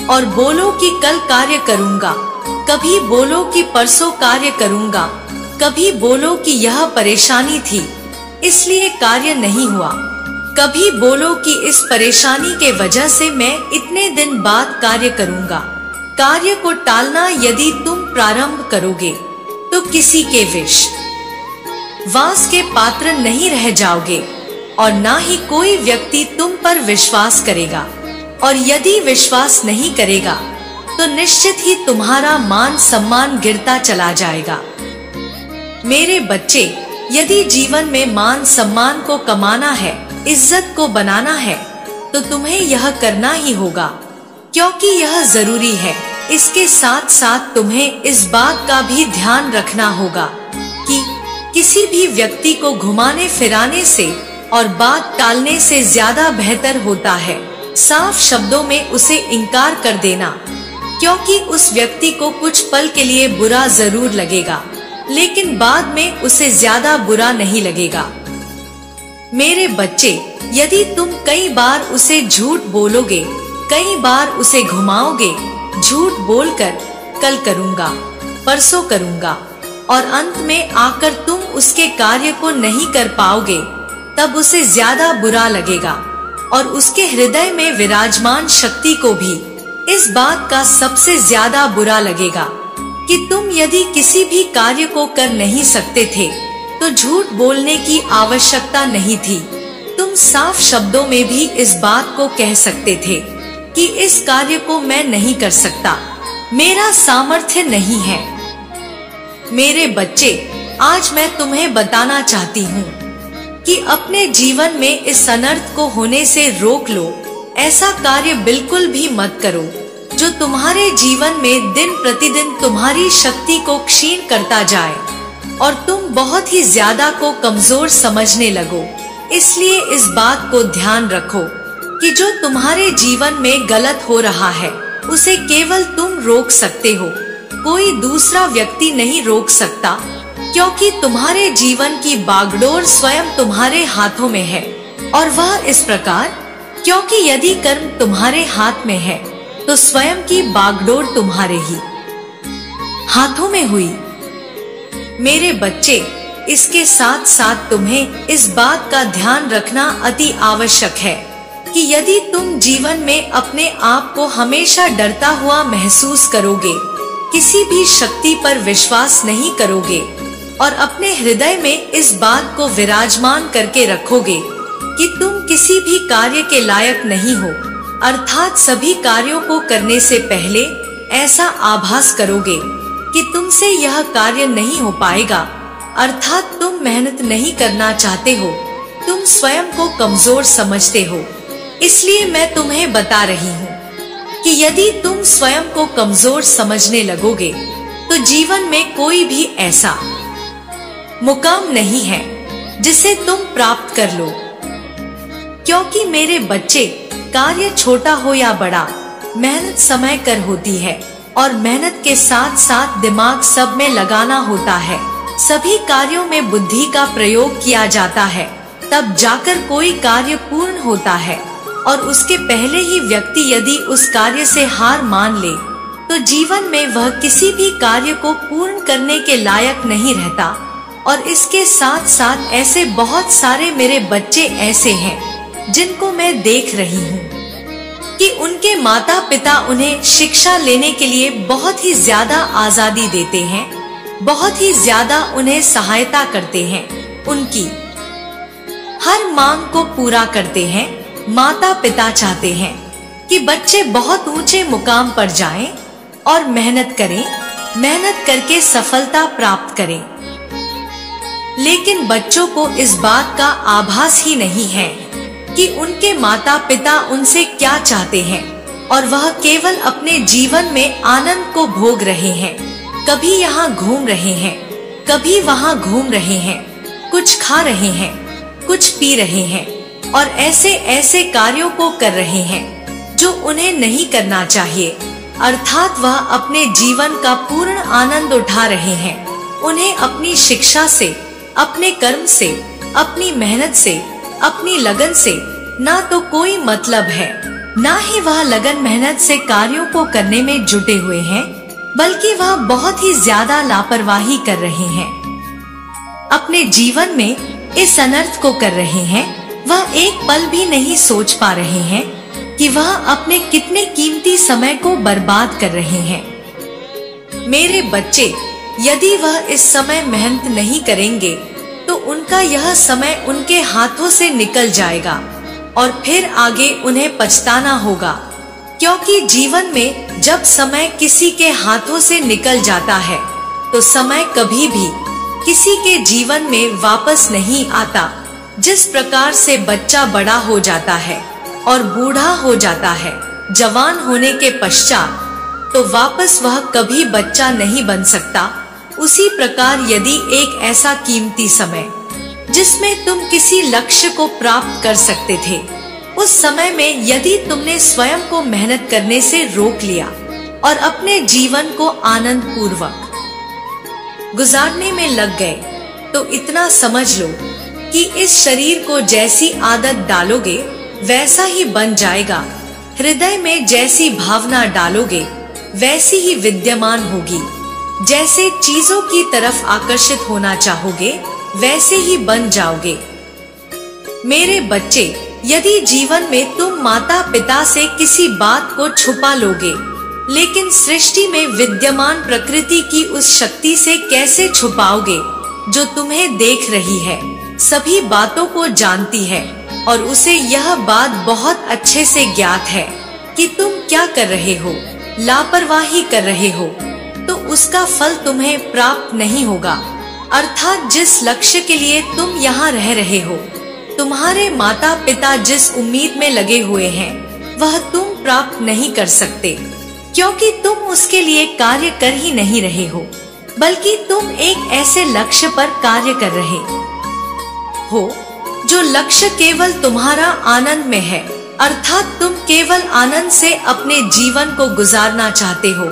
और बोलो कि कल कार्य करूँगा, कभी बोलो कि परसों कार्य करूँगा, कभी बोलो कि यह परेशानी थी इसलिए कार्य नहीं हुआ, कभी बोलो कि इस परेशानी के वजह से मैं इतने दिन बाद कार्य करूँगा। कार्य को टालना यदि तुम प्रारंभ करोगे तो किसी के विश्वास के पात्र नहीं रह जाओगे, और ना ही कोई व्यक्ति तुम पर विश्वास करेगा। और यदि विश्वास नहीं करेगा तो निश्चित ही तुम्हारा मान सम्मान गिरता चला जाएगा। मेरे बच्चे, यदि जीवन में मान सम्मान को कमाना है, इज्जत को बनाना है, तो तुम्हें यह करना ही होगा, क्योंकि यह जरूरी है। इसके साथ साथ तुम्हें इस बात का भी ध्यान रखना होगा कि किसी भी व्यक्ति को घुमाने फिराने से और बात टालने से ज्यादा बेहतर होता है साफ शब्दों में उसे इनकार कर देना। क्योंकि उस व्यक्ति को कुछ पल के लिए बुरा जरूर लगेगा, लेकिन बाद में उसे ज्यादा बुरा नहीं लगेगा। मेरे बच्चे, यदि तुम कई बार उसे झूठ बोलोगे, कई बार उसे घुमाओगे, झूठ बोलकर कल करूँगा, परसों करूँगा, और अंत में आकर तुम उसके कार्य को नहीं कर पाओगे, तब उसे ज्यादा बुरा लगेगा। और उसके हृदय में विराजमान शक्ति को भी इस बात का सबसे ज्यादा बुरा लगेगा कि तुम यदि किसी भी कार्य को कर नहीं सकते थे तो झूठ बोलने की आवश्यकता नहीं थी। तुम तुम साफ शब्दों में भी इस बात को कह सकते थे कि इस कार्य को मैं नहीं कर सकता, मेरा सामर्थ्य नहीं है। मेरे बच्चे, आज मैं तुम्हें बताना चाहती हूँ कि अपने जीवन में इस अनर्थ को होने से रोक लो। ऐसा कार्य बिल्कुल भी मत करो जो तुम्हारे जीवन में दिन प्रतिदिन तुम्हारी शक्ति को क्षीण करता जाए और तुम बहुत ही ज्यादा को कमजोर समझने लगो। इसलिए इस बात को ध्यान रखो कि जो तुम्हारे जीवन में गलत हो रहा है उसे केवल तुम रोक सकते हो, कोई दूसरा व्यक्ति नहीं रोक सकता, क्योंकि तुम्हारे जीवन की बागडोर स्वयं तुम्हारे हाथों में है। और वह इस प्रकार, क्योंकि यदि कर्म तुम्हारे हाथ में है तो स्वयं की बागडोर तुम्हारे ही हाथों में हुई। मेरे बच्चे, इसके साथ साथ तुम्हें इस बात का ध्यान रखना अति आवश्यक है कि यदि तुम जीवन में अपने आप को हमेशा डरता हुआ महसूस करोगे, किसी भी शक्ति पर विश्वास नहीं करोगे और अपने हृदय में इस बात को विराजमान करके रखोगे कि तुम किसी भी कार्य के लायक नहीं हो, अर्थात सभी कार्यों को करने से पहले ऐसा आभास करोगे कि तुमसे यह कार्य नहीं हो पाएगा, अर्थात तुम मेहनत नहीं करना चाहते हो, तुम स्वयं को कमजोर समझते हो। इसलिए मैं तुम्हें बता रही हूँ कि यदि तुम स्वयं को कमजोर समझने लगोगे तो जीवन में कोई भी ऐसा मुकाम नहीं है जिसे तुम प्राप्त कर लो। क्योंकि मेरे बच्चे, कार्य छोटा हो या बड़ा, मेहनत समय कर होती है और मेहनत के साथ साथ दिमाग सब में लगाना होता है। सभी कार्यों में बुद्धि का प्रयोग किया जाता है, तब जाकर कोई कार्य पूर्ण होता है। और उसके पहले ही व्यक्ति यदि उस कार्य से हार मान ले तो जीवन में वह किसी भी कार्य को पूर्ण करने के लायक नहीं रहता। और इसके साथ साथ ऐसे बहुत सारे मेरे बच्चे ऐसे हैं जिनको मैं देख रही हूँ कि उनके माता पिता उन्हें शिक्षा लेने के लिए बहुत ही ज्यादा आजादी देते हैं, बहुत ही ज्यादा उन्हें सहायता करते हैं, उनकी हर मांग को पूरा करते हैं। माता पिता चाहते हैं कि बच्चे बहुत ऊंचे मुकाम पर जाएं और मेहनत करें, मेहनत करके सफलता प्राप्त करें। लेकिन बच्चों को इस बात का आभास ही नहीं है कि उनके माता पिता उनसे क्या चाहते हैं और वह केवल अपने जीवन में आनंद को भोग रहे हैं। कभी यहाँ घूम रहे हैं, कभी वहाँ घूम रहे हैं, कुछ खा रहे हैं, कुछ पी रहे हैं और ऐसे ऐसे कार्यों को कर रहे हैं जो उन्हें नहीं करना चाहिए, अर्थात वह अपने जीवन का पूर्ण आनंद उठा रहे हैं। उन्हें अपनी शिक्षा से, अपने कर्म से, अपनी मेहनत से, अपनी लगन से ना तो कोई मतलब है, ना ही वह लगन मेहनत से कार्यों को करने में जुटे हुए हैं, बल्कि वह बहुत ही ज्यादा लापरवाही कर रहे हैं। अपने जीवन में इस अनर्थ को कर रहे हैं। वह एक पल भी नहीं सोच पा रहे हैं कि वह अपने कितने कीमती समय को बर्बाद कर रहे हैं। मेरे बच्चे, यदि वह इस समय मेहनत नहीं करेंगे तो उनका यह समय उनके हाथों से निकल जाएगा और फिर आगे उन्हें पछताना होगा। क्योंकि जीवन में जब समय किसी के हाथों से निकल जाता है तो समय कभी भी किसी के जीवन में वापस नहीं आता। जिस प्रकार से बच्चा बड़ा हो जाता है और बूढ़ा हो जाता है जवान होने के पश्चात, तो वापस वह कभी बच्चा नहीं बन सकता, उसी प्रकार यदि एक ऐसा कीमती समय जिसमें तुम किसी लक्ष्य को प्राप्त कर सकते थे, उस समय में यदि तुमने स्वयं को मेहनत करने से रोक लिया और अपने जीवन को आनंद पूर्वक गुजारने में लग गए, तो इतना समझ लो कि इस शरीर को जैसी आदत डालोगे वैसा ही बन जाएगा। हृदय में जैसी भावना डालोगे वैसी ही विद्यमान होगी। जैसे चीजों की तरफ आकर्षित होना चाहोगे वैसे ही बन जाओगे। मेरे बच्चे, यदि जीवन में तुम माता पिता से किसी बात को छुपा लोगे, लेकिन सृष्टि में विद्यमान प्रकृति की उस शक्ति से कैसे छुपाओगे जो तुम्हें देख रही है, सभी बातों को जानती है, और उसे यह बात बहुत अच्छे से ज्ञात है कि तुम क्या कर रहे हो, लापरवाही कर रहे हो, तो उसका फल तुम्हें प्राप्त नहीं होगा। अर्थात जिस लक्ष्य के लिए तुम यहाँ रह रहे हो, तुम्हारे माता पिता जिस उम्मीद में लगे हुए हैं, वह तुम प्राप्त नहीं कर सकते, क्योंकि तुम उसके लिए कार्य कर ही नहीं रहे हो, बल्कि तुम एक ऐसे लक्ष्य पर कार्य कर रहे हो जो लक्ष्य केवल तुम्हारा आनंद में है। अर्थात तुम केवल आनंद से अपने जीवन को गुजारना चाहते हो,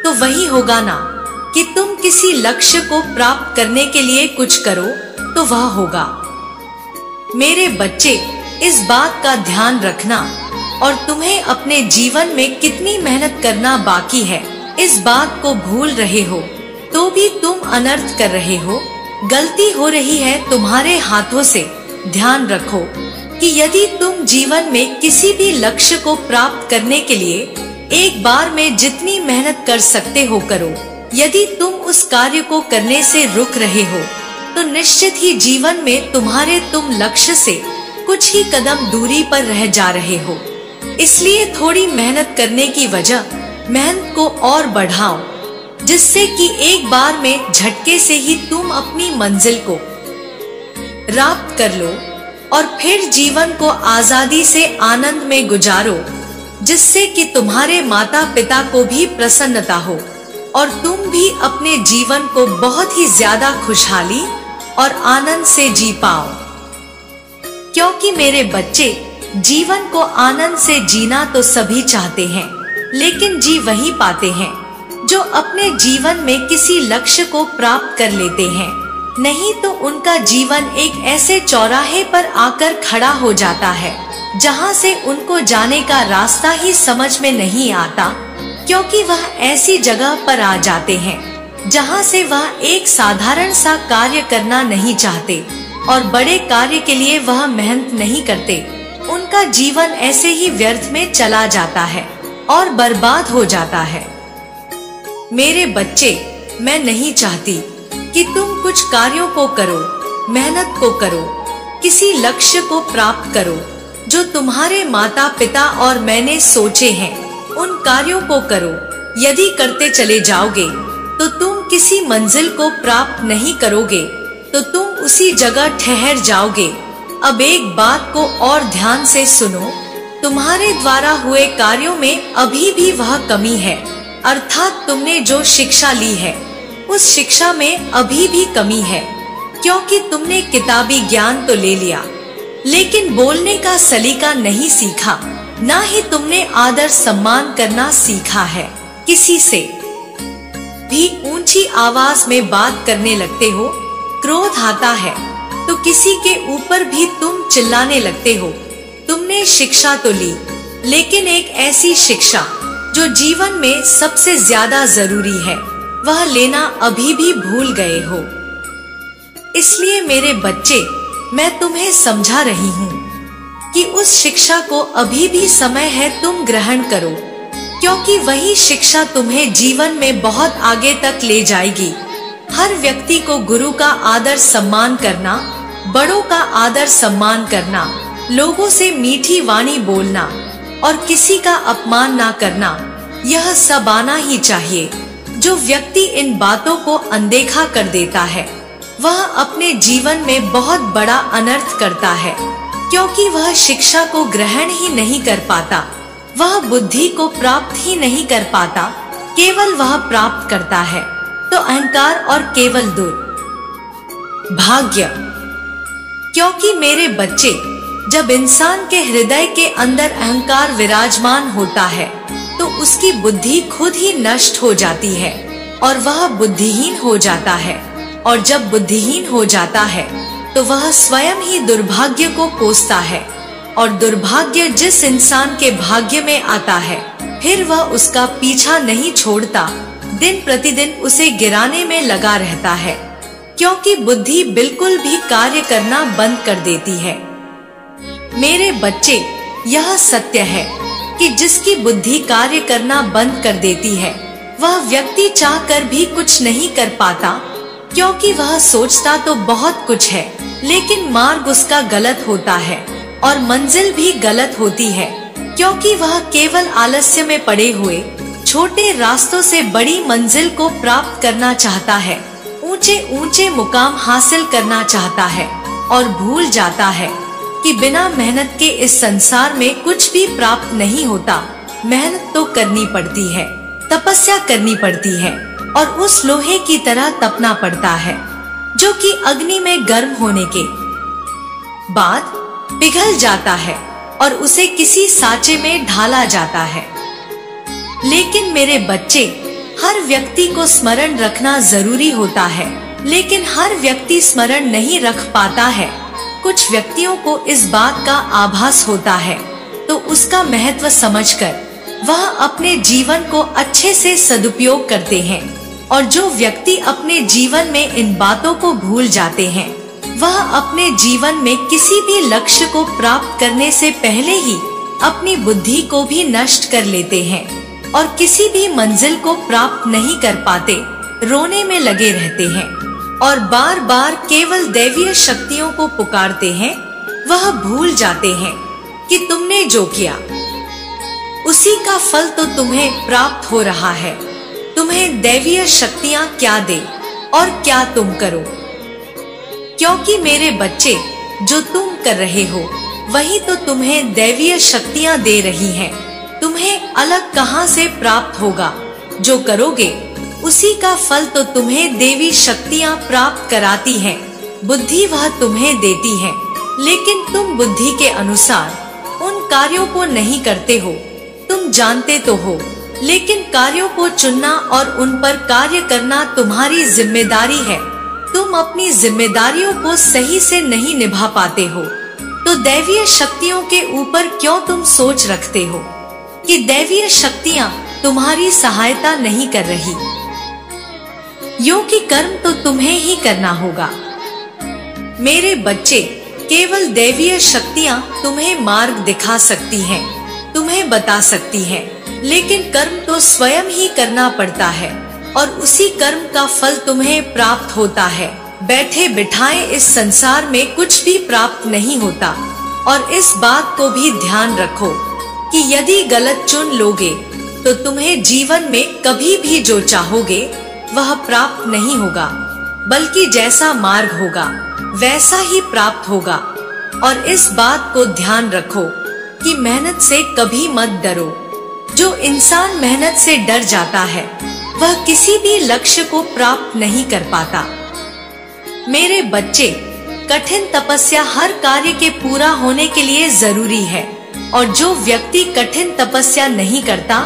तो वही होगा ना कि तुम किसी लक्ष्य को प्राप्त करने के लिए कुछ करो तो वह होगा। मेरे बच्चे, इस बात का ध्यान रखना, और तुम्हें अपने जीवन में कितनी मेहनत करना बाकी है, इस बात को भूल रहे हो तो भी तुम अनर्थ कर रहे हो। गलती हो रही है तुम्हारे हाथों से। ध्यान रखो कि यदि तुम जीवन में किसी भी लक्ष्य को प्राप्त करने के लिए एक बार में जितनी मेहनत कर सकते हो करो, यदि तुम उस कार्य को करने से रुक रहे हो तो निश्चित ही जीवन में तुम लक्ष्य से कुछ ही कदम दूरी पर रह जा रहे हो। इसलिए थोड़ी मेहनत करने की वजह मेहनत को और बढ़ाओ, जिससे कि एक बार में झटके से ही तुम अपनी मंजिल को प्राप्त कर लो और फिर जीवन को आजादी से आनंद में गुजारो, जिससे कि तुम्हारे माता पिता को भी प्रसन्नता हो और तुम भी अपने जीवन को बहुत ही ज्यादा खुशहाली और आनंद से जी पाओ। क्योंकि मेरे बच्चे, जीवन को आनंद से जीना तो सभी चाहते हैं, लेकिन जी वही पाते हैं जो अपने जीवन में किसी लक्ष्य को प्राप्त कर लेते हैं। नहीं तो उनका जीवन एक ऐसे चौराहे पर आकर खड़ा हो जाता है जहां से उनको जाने का रास्ता ही समझ में नहीं आता, क्योंकि वह ऐसी जगह पर आ जाते हैं जहां से वह एक साधारण सा कार्य करना नहीं चाहते और बड़े कार्य के लिए वह मेहनत नहीं करते। उनका जीवन ऐसे ही व्यर्थ में चला जाता है और बर्बाद हो जाता है। मेरे बच्चे, मैं नहीं चाहती कि तुम कुछ कार्यों को करो, मेहनत को करो, किसी लक्ष्य को प्राप्त करो जो तुम्हारे माता पिता और मैंने सोचे हैं, उन कार्यों को करो। यदि करते चले जाओगे तो तुम किसी मंजिल को प्राप्त नहीं करोगे, तो तुम उसी जगह ठहर जाओगे। अब एक बात को और ध्यान से सुनो, तुम्हारे द्वारा हुए कार्यों में अभी भी वह कमी है, अर्थात तुमने जो शिक्षा ली है उस शिक्षा में अभी भी कमी है, क्योंकि तुमने किताबी ज्ञान तो ले लिया, लेकिन बोलने का सलीका नहीं सीखा, ना ही तुमने आदर सम्मान करना सीखा है। किसी से भी ऊंची आवाज में बात करने लगते हो, क्रोध आता है तो किसी के ऊपर भी तुम चिल्लाने लगते हो। तुमने शिक्षा तो ली, लेकिन एक ऐसी शिक्षा जो जीवन में सबसे ज्यादा जरूरी है, वह लेना अभी भी भूल गए हो। इसलिए मेरे बच्चे, मैं तुम्हें समझा रही हूँ कि उस शिक्षा को अभी भी समय है तुम ग्रहण करो, क्योंकि वही शिक्षा तुम्हें जीवन में बहुत आगे तक ले जाएगी। हर व्यक्ति को गुरु का आदर सम्मान करना, बड़ों का आदर सम्मान करना, लोगों से मीठी वाणी बोलना और किसी का अपमान ना करना, यह सब आना ही चाहिए। जो व्यक्ति इन बातों को अनदेखा कर देता है, वह अपने जीवन में बहुत बड़ा अनर्थ करता है, क्योंकि वह शिक्षा को ग्रहण ही नहीं कर पाता, वह बुद्धि को प्राप्त ही नहीं कर पाता, केवल वह प्राप्त करता है तो अहंकार और केवल दुर्भाग्य। क्योंकि मेरे बच्चे, जब इंसान के हृदय के अंदर अहंकार विराजमान होता है तो उसकी बुद्धि खुद ही नष्ट हो जाती है और वह बुद्धिहीन हो जाता है, और जब बुद्धिहीन हो जाता है तो वह स्वयं ही दुर्भाग्य को कोसता है, और दुर्भाग्य जिस इंसान के भाग्य में आता है फिर वह उसका पीछा नहीं छोड़ता, दिन प्रतिदिन उसे गिराने में लगा रहता है, क्योंकि बुद्धि बिल्कुल भी कार्य करना बंद कर देती है। मेरे बच्चे, यह सत्य है कि जिसकी बुद्धि कार्य करना बंद कर देती है, वह व्यक्ति चाहकर भी कुछ नहीं कर पाता, क्योंकि वह सोचता तो बहुत कुछ है, लेकिन मार्ग उसका गलत होता है। और मंजिल भी गलत होती है, क्योंकि वह केवल आलस्य में पड़े हुए छोटे रास्तों से बड़ी मंजिल को प्राप्त करना चाहता है, ऊंचे ऊंचे मुकाम हासिल करना चाहता है और भूल जाता है कि बिना मेहनत के इस संसार में कुछ भी प्राप्त नहीं होता। मेहनत तो करनी पड़ती है, तपस्या करनी पड़ती है और उस लोहे की तरह तपना पड़ता है जो कि अग्नि में गर्म होने के बाद पिघल जाता है और उसे किसी साँचे में ढाला जाता है। लेकिन मेरे बच्चे, हर व्यक्ति को स्मरण रखना जरूरी होता है, लेकिन हर व्यक्ति स्मरण नहीं रख पाता है। कुछ व्यक्तियों को इस बात का आभास होता है तो उसका महत्व समझकर वह अपने जीवन को अच्छे से सदुपयोग करते हैं, और जो व्यक्ति अपने जीवन में इन बातों को भूल जाते हैं वह अपने जीवन में किसी भी लक्ष्य को प्राप्त करने से पहले ही अपनी बुद्धि को भी नष्ट कर लेते हैं और किसी भी मंजिल को प्राप्त नहीं कर पाते, रोने में लगे रहते हैं और बार बार केवल दैवीय शक्तियों को पुकारते हैं। वह भूल जाते हैं कि तुमने जो किया उसी का फल तो तुम्हें प्राप्त हो रहा है। तुम्हें दैवीय शक्तियाँ क्या दे और क्या तुम करो, क्योंकि मेरे बच्चे, जो तुम कर रहे हो वही तो तुम्हें दैवीय शक्तियाँ दे रही हैं। तुम्हें अलग कहाँ से प्राप्त होगा? जो करोगे उसी का फल तो तुम्हें देवी शक्तियाँ प्राप्त कराती हैं। बुद्धि वह तुम्हें देती है, लेकिन तुम बुद्धि के अनुसार उन कार्यों को नहीं करते हो। तुम जानते तो हो, लेकिन कार्यों को चुनना और उन पर कार्य करना तुम्हारी जिम्मेदारी है। तुम अपनी जिम्मेदारियों को सही से नहीं निभा पाते हो, तो दैवीय शक्तियों के ऊपर क्यों तुम सोच रखते हो कि दैवीय शक्तियाँ तुम्हारी सहायता नहीं कर रही? योगी कर्म तो तुम्हें ही करना होगा। मेरे बच्चे, केवल दैवीय शक्तियाँ तुम्हें मार्ग दिखा सकती हैं, तुम्हें बता सकती हैं, लेकिन कर्म तो स्वयं ही करना पड़ता है और उसी कर्म का फल तुम्हें प्राप्त होता है। बैठे बिठाए इस संसार में कुछ भी प्राप्त नहीं होता, और इस बात को भी ध्यान रखो कि यदि गलत चुन लोगे तो तुम्हें जीवन में कभी भी जो चाहोगे वह प्राप्त नहीं होगा, बल्कि जैसा मार्ग होगा वैसा ही प्राप्त होगा। और इस बात को ध्यान रखो कि मेहनत से कभी मत डरो। जो इंसान मेहनत से डर जाता है वह किसी भी लक्ष्य को प्राप्त नहीं कर पाता। मेरे बच्चे, कठिन तपस्या हर कार्य के पूरा होने के लिए जरूरी है, और जो व्यक्ति कठिन तपस्या नहीं करता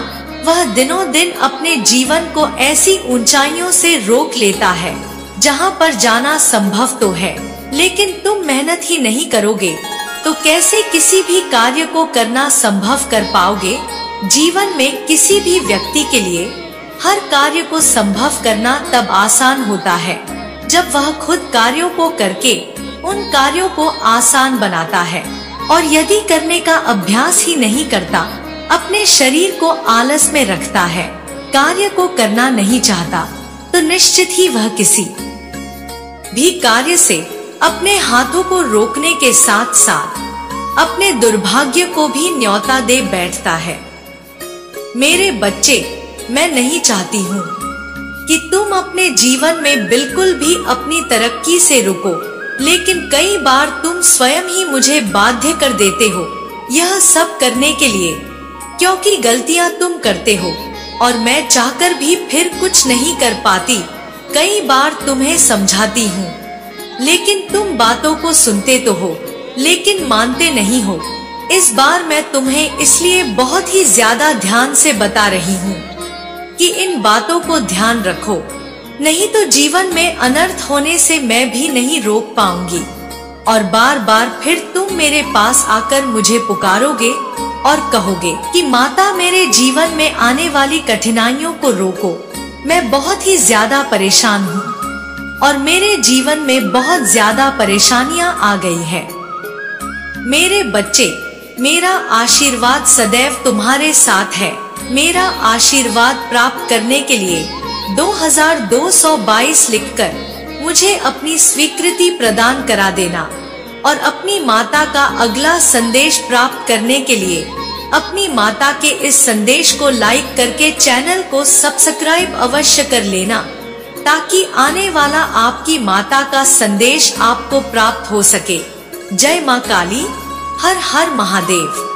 वह दिनों दिन अपने जीवन को ऐसी ऊंचाइयों से रोक लेता है जहां पर जाना संभव तो है, लेकिन तुम मेहनत ही नहीं करोगे तो कैसे किसी भी कार्य को करना संभव कर पाओगे? जीवन में किसी भी व्यक्ति के लिए हर कार्य को संभव करना तब आसान होता है जब वह खुद कार्यों को करके उन कार्यों को आसान बनाता है, और यदि करने का अभ्यास ही नहीं करता, अपने शरीर को आलस में रखता है, कार्य को करना नहीं चाहता, तो निश्चित ही वह किसी भी कार्य से अपने हाथों को रोकने के साथ साथ अपने दुर्भाग्य को भी न्योता दे बैठता है। मेरे बच्चे, मैं नहीं चाहती हूँ कि तुम अपने जीवन में बिल्कुल भी अपनी तरक्की से रुको, लेकिन कई बार तुम स्वयं ही मुझे बाध्य कर देते हो यह सब करने के लिए, क्योंकि गलतियाँ तुम करते हो और मैं चाहकर भी फिर कुछ नहीं कर पाती। कई बार तुम्हें समझाती हूँ, लेकिन तुम बातों को सुनते तो हो लेकिन मानते नहीं हो। इस बार मैं तुम्हें इसलिए बहुत ही ज्यादा ध्यान से बता रही हूँ कि इन बातों को ध्यान रखो, नहीं तो जीवन में अनर्थ होने से मैं भी नहीं रोक पाऊंगी। और बार बार फिर तुम मेरे पास आकर मुझे पुकारोगे और कहोगे कि माता, मेरे जीवन में आने वाली कठिनाइयों को रोको। मैं बहुत ही ज्यादा परेशान हूँ और मेरे जीवन में बहुत ज्यादा परेशानियाँ आ गई है। मेरे बच्चे, मेरा आशीर्वाद सदैव तुम्हारे साथ है। मेरा आशीर्वाद प्राप्त करने के लिए 2222 लिखकर मुझे अपनी स्वीकृति प्रदान करा देना। और अपनी माता का अगला संदेश प्राप्त करने के लिए अपनी माता के इस संदेश को लाइक करके चैनल को सब्सक्राइब अवश्य कर लेना, ताकि आने वाला आपकी माता का संदेश आपको प्राप्त हो सके। जय मां काली, हर हर महादेव।